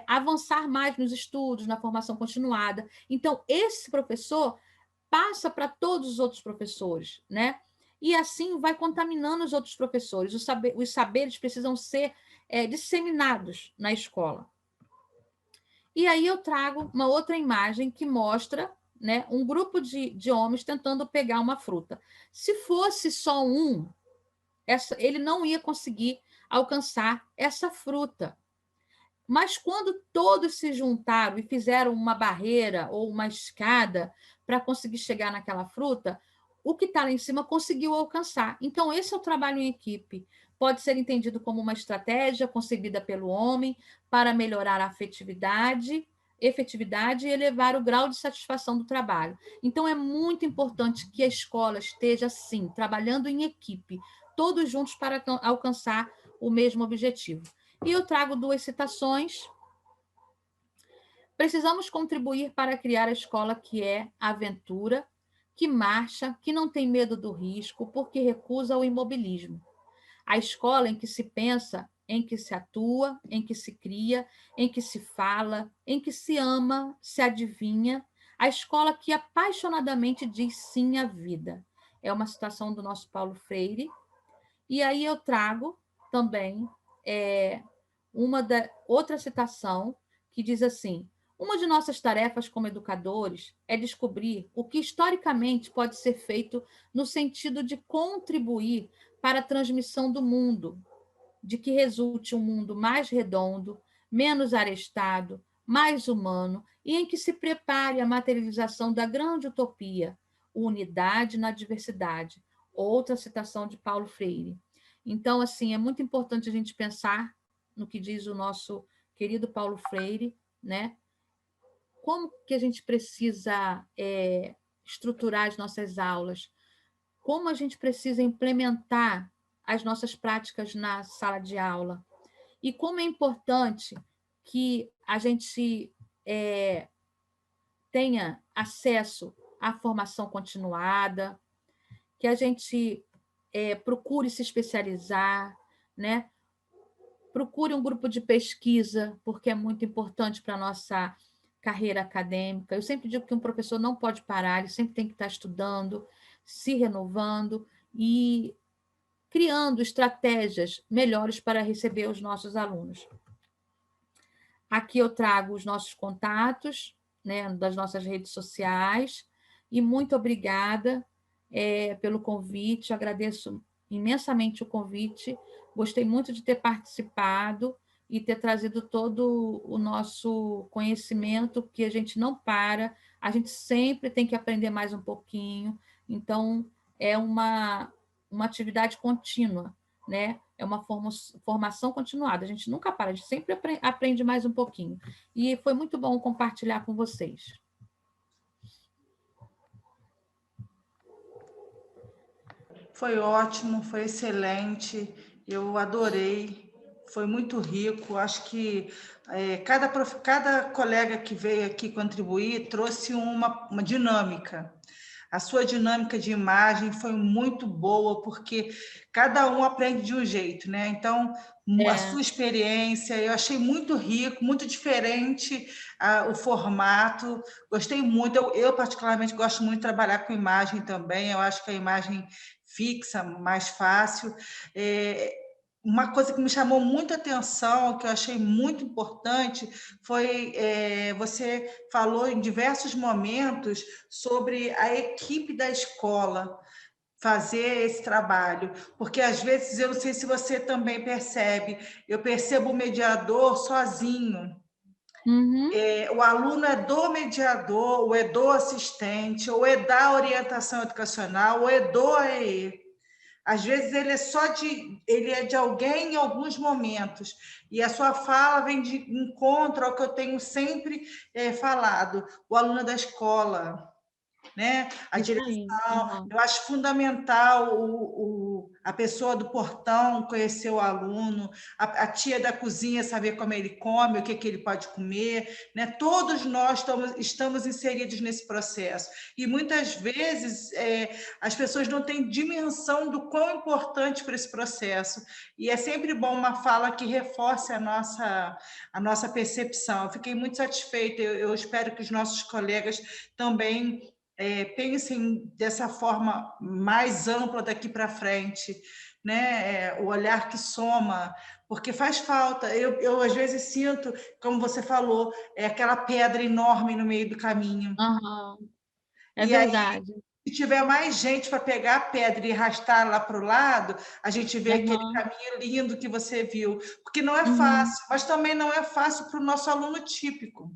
avançar mais nos estudos, na formação continuada. Então, esse professor passa para todos os outros professores, né? E assim vai contaminando os outros professores. Os saberes precisam ser disseminados na escola. E aí eu trago uma outra imagem que mostra, né, um grupo de homens tentando pegar uma fruta. Se fosse só um, ele não ia conseguir alcançar essa fruta. Mas quando todos se juntaram e fizeram uma barreira ou uma escada para conseguir chegar naquela fruta, o que está lá em cima conseguiu alcançar. Então, esse é o trabalho em equipe. Pode ser entendido como uma estratégia concebida pelo homem para melhorar a efetividade e elevar o grau de satisfação do trabalho. Então, é muito importante que a escola esteja, sim, trabalhando em equipe, todos juntos para alcançar o mesmo objetivo. E eu trago 2 citações. Precisamos contribuir para criar a escola que é aventura, que marcha, que não tem medo do risco, porque recusa o imobilismo. A escola em que se pensa, em que se atua, em que se cria, em que se fala, em que se ama, se adivinha. A escola que apaixonadamente diz sim à vida. É uma citação do nosso Paulo Freire. E aí eu trago também outra citação que diz assim: uma de nossas tarefas como educadores é descobrir o que historicamente pode ser feito no sentido de contribuir para a transmissão do mundo, de que resulte um mundo mais redondo, menos arestado, mais humano e em que se prepare a materialização da grande utopia, unidade na diversidade. Outra citação de Paulo Freire. Então, assim, é muito importante a gente pensar no que diz o nosso querido Paulo Freire, né? Como que a gente precisa estruturar as nossas aulas? Como a gente precisa implementar as nossas práticas na sala de aula. E como é importante que a gente tenha acesso à formação continuada, que a gente procure se especializar, né? Procure um grupo de pesquisa, porque é muito importante para a nossa carreira acadêmica. Eu sempre digo que um professor não pode parar, ele sempre tem que estar estudando, se renovando e criando estratégias melhores para receber os nossos alunos. Aqui eu trago os nossos contatos, né, das nossas redes sociais, e muito obrigada pelo convite, agradeço imensamente o convite, gostei muito de ter participado e ter trazido todo o nosso conhecimento, que a gente não para, a gente sempre tem que aprender mais um pouquinho, então é uma atividade contínua, né? É uma formação continuada, a gente nunca para, a gente sempre aprende mais um pouquinho. E foi muito bom compartilhar com vocês. Foi ótimo, foi excelente, eu adorei, foi muito rico. Acho que cada colega que veio aqui contribuir trouxe uma dinâmica. A sua dinâmica de imagem foi muito boa, porque cada um aprende de um jeito, né? Então, a sua experiência, eu achei muito rico, muito diferente o formato, gostei muito. Eu, particularmente, gosto muito de trabalhar com imagem também, eu acho que a imagem fixa, mais fácil. Uma coisa que me chamou muita atenção, que eu achei muito importante, foi você falou em diversos momentos sobre a equipe da escola fazer esse trabalho, porque às vezes, eu não sei se você também percebe, eu percebo o mediador sozinho. Uhum. O aluno é do mediador, ou é do assistente, ou é da orientação educacional, ou é do AE. Às vezes ele é de alguém em alguns momentos, e a sua fala vem de encontro ao que eu tenho sempre falado, o aluno da escola, né? A Isso direção, aí. Uhum. eu acho fundamental a pessoa do portão conhecer o aluno, a tia da cozinha saber como ele come, o que ele pode comer, né? Todos nós estamos inseridos nesse processo, e muitas vezes as pessoas não têm dimensão do quão importante para esse processo, e é sempre bom uma fala que reforce a nossa percepção. Eu fiquei muito satisfeita, eu espero que os nossos colegas também pensem dessa forma mais ampla daqui para frente, né? O olhar que soma, porque faz falta. Eu às vezes sinto, como você falou, aquela pedra enorme no meio do caminho. Uhum. É E aí, verdade. se tiver mais gente para pegar a pedra e arrastar lá para o lado, a gente vê aquele caminho lindo que você viu. Porque não é fácil, mas também não é fácil para o nosso aluno típico,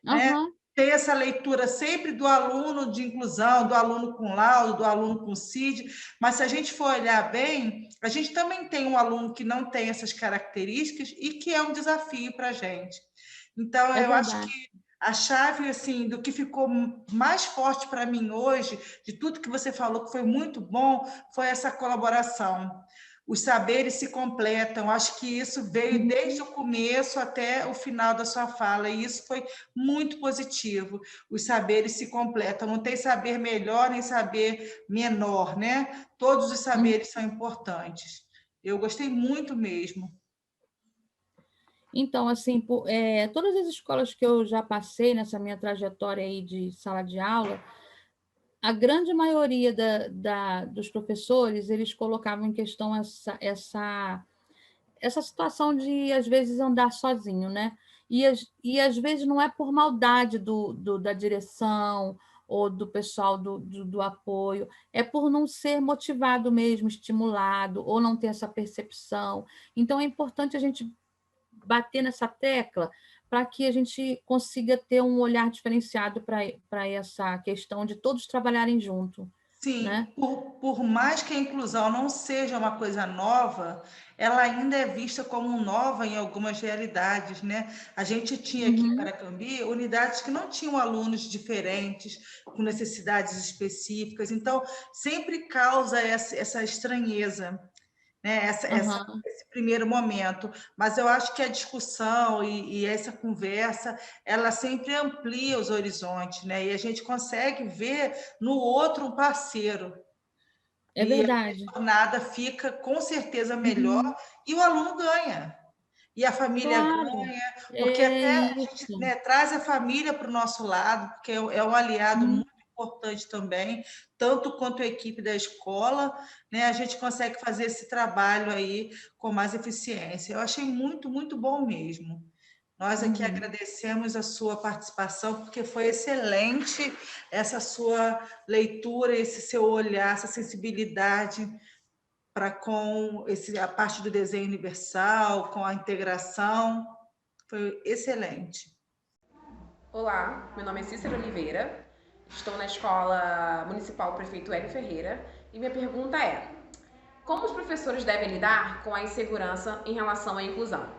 né? Ter essa leitura sempre do aluno de inclusão, do aluno com laudo, do aluno com CID, mas se a gente for olhar bem, a gente também tem um aluno que não tem essas características e que é um desafio para a gente. Então, eu acho que a chave assim, do que ficou mais forte para mim hoje, de tudo que você falou, que foi muito bom, foi essa colaboração. Os saberes se completam. Acho que isso veio desde o começo até o final da sua fala, e isso foi muito positivo. Os saberes se completam. Não tem saber melhor nem saber menor, né? Todos os saberes são importantes. Eu gostei muito mesmo. Então, assim, todas as escolas que eu já passei nessa minha trajetória aí de sala de aula, a grande maioria dos professores, eles colocavam em questão essa situação de, às vezes, andar sozinho, né? E às vezes não é por maldade da direção ou do pessoal do apoio, é por não ser motivado mesmo, estimulado, ou não ter essa percepção. Então, é importante a gente bater nessa tecla para que a gente consiga ter um olhar diferenciado para essa questão de todos trabalharem junto. Sim, Né? por mais que a inclusão não seja uma coisa nova, ela ainda é vista como nova em algumas realidades, né? A gente tinha aqui em Paracambi unidades que não tinham alunos diferentes, com necessidades específicas, então sempre causa essa estranheza. né? Aham. Esse primeiro momento. Mas eu acho que a discussão e essa conversa, ela sempre amplia os horizontes, né? E a gente consegue ver no outro um parceiro. É E a verdade. jornada fica com certeza melhor Uhum. e o aluno ganha. E a família Claro, ganha, porque é até a gente, isso. né, traz a família para o nosso lado, porque é um aliado Uhum. muito importante também, tanto quanto a equipe da escola, né, a gente consegue fazer esse trabalho aí com mais eficiência. Eu achei muito, muito bom mesmo. Nós aqui Uhum. agradecemos a sua participação, porque foi excelente essa sua leitura, esse seu olhar, essa sensibilidade para com a parte do desenho universal, com a integração. Foi excelente. Olá, meu nome é Cícera Oliveira, estou na Escola Municipal Prefeito Hélio Ferreira e minha pergunta é: como os professores devem lidar com a insegurança em relação à inclusão?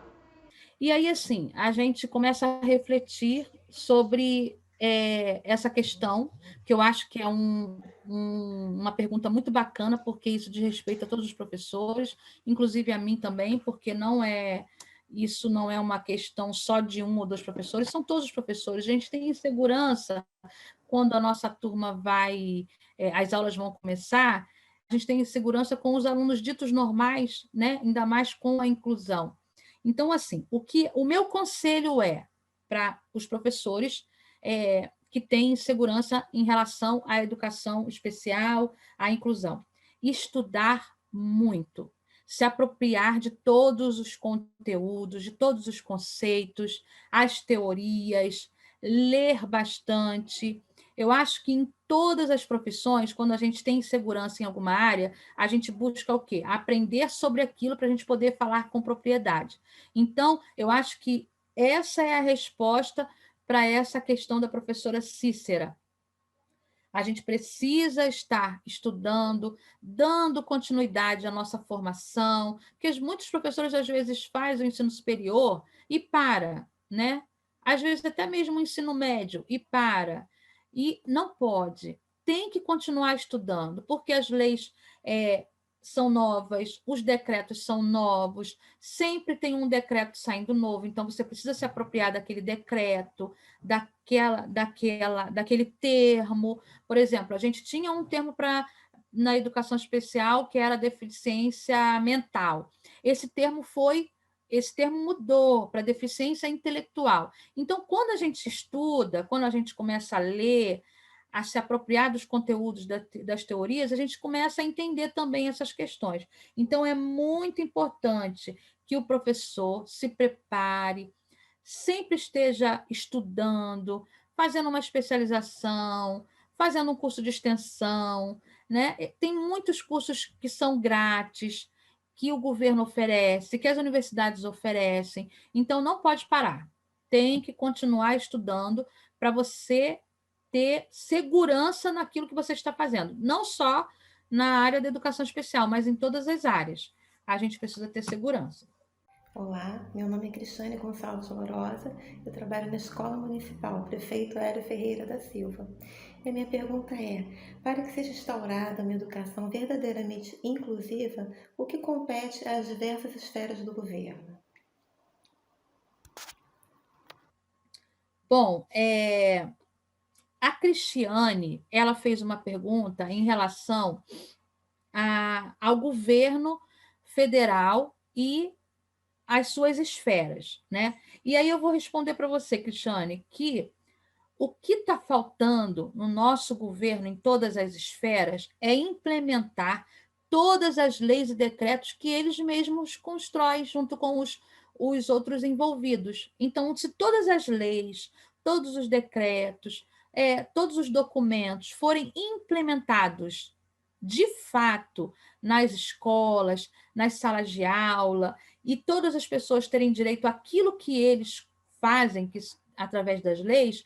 E aí, assim, a gente começa a refletir sobre essa questão, que eu acho que é uma pergunta muito bacana, porque isso diz respeito a todos os professores, inclusive a mim também, porque isso não é uma questão só de um ou dois professores, são todos os professores. A gente tem insegurança quando a nossa turma as aulas vão começar, a gente tem insegurança com os alunos ditos normais, né? Ainda mais com a inclusão. Então, assim, o meu conselho para os professores que têm insegurança em relação à educação especial, à inclusão, estudar muito, se apropriar de todos os conteúdos, de todos os conceitos, as teorias, ler bastante. Eu acho que em todas as profissões, quando a gente tem insegurança em alguma área, a gente busca o quê? Aprender sobre aquilo para a gente poder falar com propriedade. Então, eu acho que essa é a resposta para essa questão da professora Cícera. A gente precisa estar estudando, dando continuidade à nossa formação, porque muitos professores, às vezes, fazem o ensino superior e para, né? Às vezes, até mesmo o ensino médio e para. E não pode. Tem que continuar estudando, porque as leis são novas, os decretos são novos, sempre tem um decreto saindo novo, então você precisa se apropriar daquele decreto, daquele termo. Por exemplo, a gente tinha um termo na educação especial que era deficiência mental. Esse termo mudou para deficiência intelectual. Então, quando a gente estuda, quando a gente começa a ler, a se apropriar dos conteúdos das teorias, a gente começa a entender também essas questões. Então, é muito importante que o professor se prepare, sempre esteja estudando, fazendo uma especialização, fazendo um curso de extensão, né? Tem muitos cursos que são grátis, que o governo oferece, que as universidades oferecem. Então, não pode parar. Tem que continuar estudando para você ter segurança naquilo que você está fazendo. Não só na área da educação especial, mas em todas as áreas. A gente precisa ter segurança. Olá, meu nome é Cristiane Gonçalves Lourosa, eu trabalho na Escola Municipal Prefeito Hélio Ferreira da Silva. E a minha pergunta é: para que seja instaurada uma educação verdadeiramente inclusiva, o que compete às diversas esferas do governo? Bom, a Cristiane, ela fez uma pergunta em relação ao governo federal e às suas esferas, né? E aí eu vou responder para você, Cristiane, que o que está faltando no nosso governo, em todas as esferas, é implementar todas as leis e decretos que eles mesmos constroem junto com os outros envolvidos. Então, se todas as leis, todos os decretos, todos os documentos forem implementados de fato nas escolas, nas salas de aula, e todas as pessoas terem direito àquilo que eles fazem, através das leis,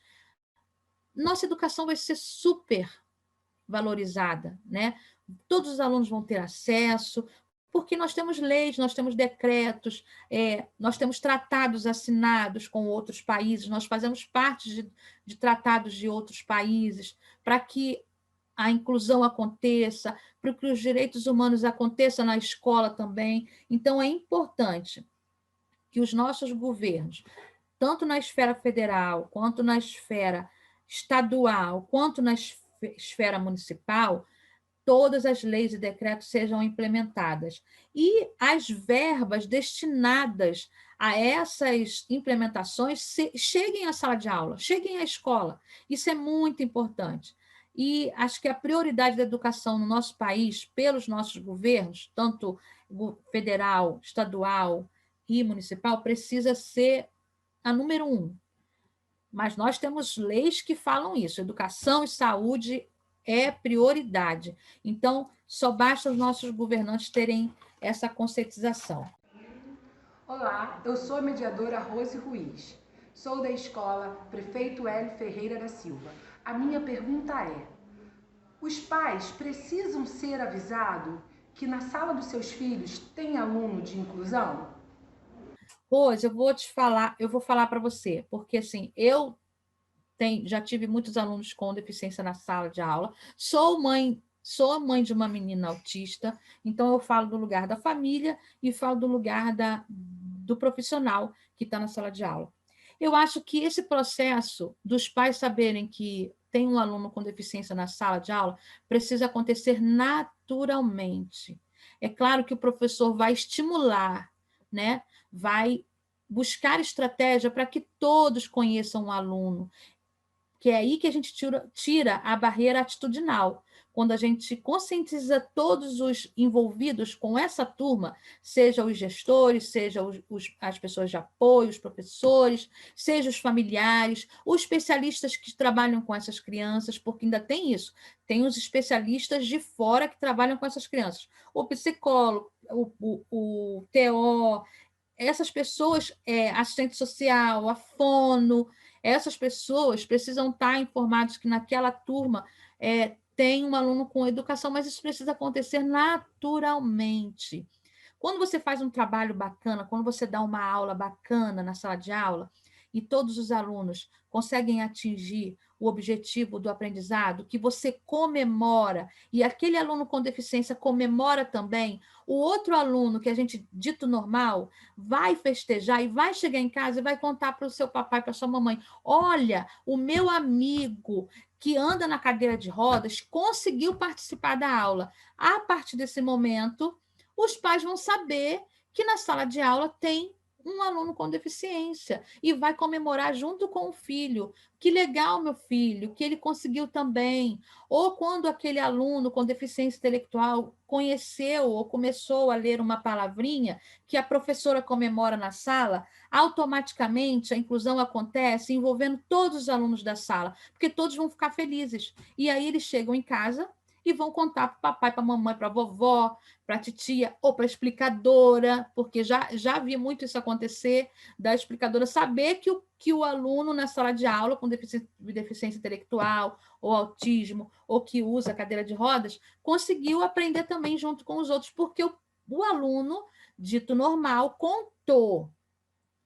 nossa educação vai ser super valorizada, né? Todos os alunos vão ter acesso, porque nós temos leis, nós temos decretos, nós temos tratados assinados com outros países, nós fazemos parte de tratados de outros países, para que a inclusão aconteça, para que os direitos humanos aconteçam na escola também. Então, é importante que os nossos governos, tanto na esfera federal, quanto na esfera estadual, quanto na esfera municipal, todas as leis e decretos sejam implementadas. E as verbas destinadas a essas implementações cheguem à sala de aula, cheguem à escola. Isso é muito importante. E acho que a prioridade da educação no nosso país, pelos nossos governos, tanto federal, estadual e municipal, precisa ser a número 1. Mas nós temos leis que falam isso. Educação e saúde é prioridade. Então, só basta os nossos governantes terem essa conscientização. Olá, eu sou a mediadora Rose Ruiz. Sou da escola Prefeito Hélio Ferreira da Silva. A minha pergunta é: os pais precisam ser avisados que na sala dos seus filhos tem aluno de inclusão? Rose, eu vou falar para você, porque assim, já tive muitos alunos com deficiência na sala de aula, sou a mãe de uma menina autista, então eu falo do lugar da família e falo do lugar do profissional que está na sala de aula. Eu acho que esse processo dos pais saberem que tem um aluno com deficiência na sala de aula precisa acontecer naturalmente. É claro que o professor vai estimular, né? Vai buscar estratégia para que todos conheçam o aluno, que é aí que a gente tira a barreira atitudinal. Quando a gente conscientiza todos os envolvidos com essa turma, seja os gestores, seja as pessoas de apoio, os professores, seja os familiares, os especialistas que trabalham com essas crianças, porque ainda tem isso, tem os especialistas de fora que trabalham com essas crianças, o psicólogo, o TO, essas pessoas, assistente social, a fono, essas pessoas precisam estar informadas que naquela turma tem um aluno com educação, mas isso precisa acontecer naturalmente. Quando você faz um trabalho bacana, quando você dá uma aula bacana na sala de aula, e todos os alunos conseguem atingir o objetivo do aprendizado, que você comemora, e aquele aluno com deficiência comemora também, o outro aluno, que a gente dito normal, vai festejar e vai chegar em casa e vai contar para o seu papai, para a sua mamãe: olha, o meu amigo que anda na cadeira de rodas conseguiu participar da aula. A partir desse momento, os pais vão saber que na sala de aula tem um aluno com deficiência e vai comemorar junto com o filho. Que legal, meu filho, que ele conseguiu também. Ou quando aquele aluno com deficiência intelectual conheceu ou começou a ler uma palavrinha que a professora comemora na sala, automaticamente a inclusão acontece envolvendo todos os alunos da sala, porque todos vão ficar felizes. E aí eles chegam em casa e vão contar para o papai, para a mamãe, para a vovó, para a titia ou para a explicadora, porque já vi muito isso acontecer, da explicadora saber que o aluno na sala de aula com deficiência intelectual ou autismo, ou que usa cadeira de rodas, conseguiu aprender também junto com os outros, porque o aluno, dito normal, contou.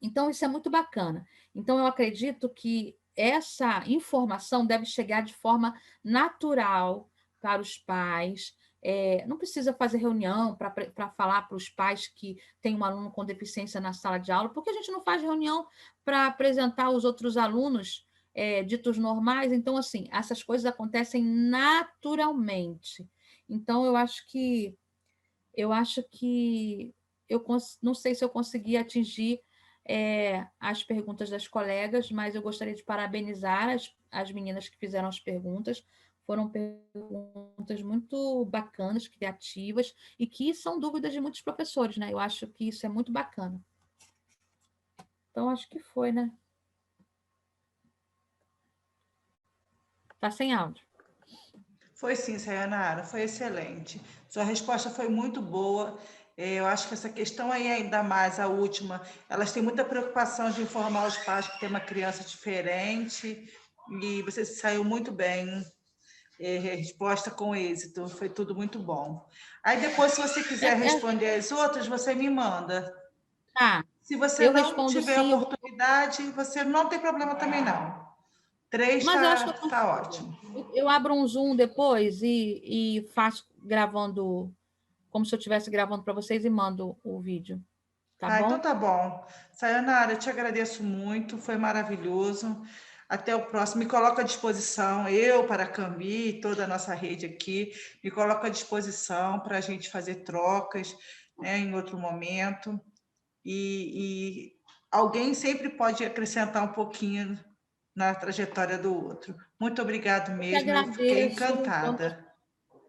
Então, isso é muito bacana. Então, eu acredito que essa informação deve chegar de forma natural para os pais. Não precisa fazer reunião para falar para os pais que tem um aluno com deficiência na sala de aula, porque a gente não faz reunião para apresentar os outros alunos ditos normais. Então, assim, essas coisas acontecem naturalmente. Então, eu acho que não sei se eu consegui atingir as perguntas das colegas, mas eu gostaria de parabenizar as meninas que fizeram as perguntas. Foram perguntas muito bacanas, criativas, e que são dúvidas de muitos professores, né? Eu acho que isso é muito bacana. Então, acho que foi, né? Está sem áudio. Foi sim, Sayonara, foi excelente. Sua resposta foi muito boa. Eu acho que essa questão aí, ainda mais a última, elas têm muita preocupação de informar os pais que tem uma criança diferente, e você saiu muito bem. Resposta com êxito, foi tudo muito bom. Aí depois, se você quiser responder as outras, você me manda. Se você não tiver oportunidade, você não tem problema também não. 3 Mas eu acho que eu tá consigo. ótimo. Eu abro um Zoom depois e faço gravando, como se eu estivesse gravando para vocês e mando o vídeo. Tá bom? Então tá bom. Sayonara, eu te agradeço muito, foi maravilhoso. Até o próximo. Me coloco à disposição, eu, Paracambi, e toda a nossa rede aqui, me coloco à disposição para a gente fazer trocas, né, em outro momento. E alguém sempre pode acrescentar um pouquinho na trajetória do outro. Muito obrigado mesmo, eu fiquei encantada.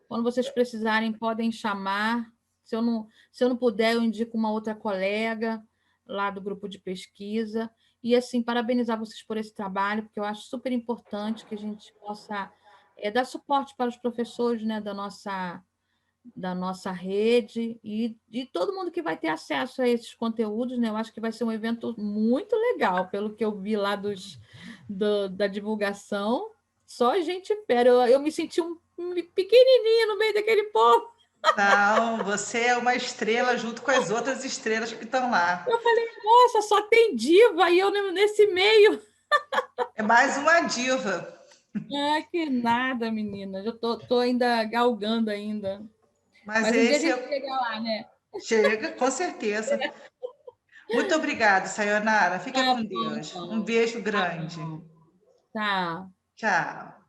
Quando vocês precisarem, podem chamar. Se eu não puder, eu indico uma outra colega lá do grupo de pesquisa. E, assim, parabenizar vocês por esse trabalho, porque eu acho super importante que a gente possa dar suporte para os professores, né, da nossa rede e de todo mundo que vai ter acesso a esses conteúdos, né? Eu acho que vai ser um evento muito legal, pelo que eu vi lá da divulgação. Só gente fera. Eu me senti um pequenininha no meio daquele povo. Não, você é uma estrela junto com as outras estrelas que estão lá. Eu falei, nossa, só tem diva e eu nesse meio. É mais uma diva. Ah, que nada, menina. Eu tô ainda galgando ainda. Mas Mas um dia a esse gente chega lá, né? chega, com certeza. Muito obrigada, Sayonara. Fica Tá com bom, Deus. Um então. beijo Tá grande. bom. Tá. Tchau.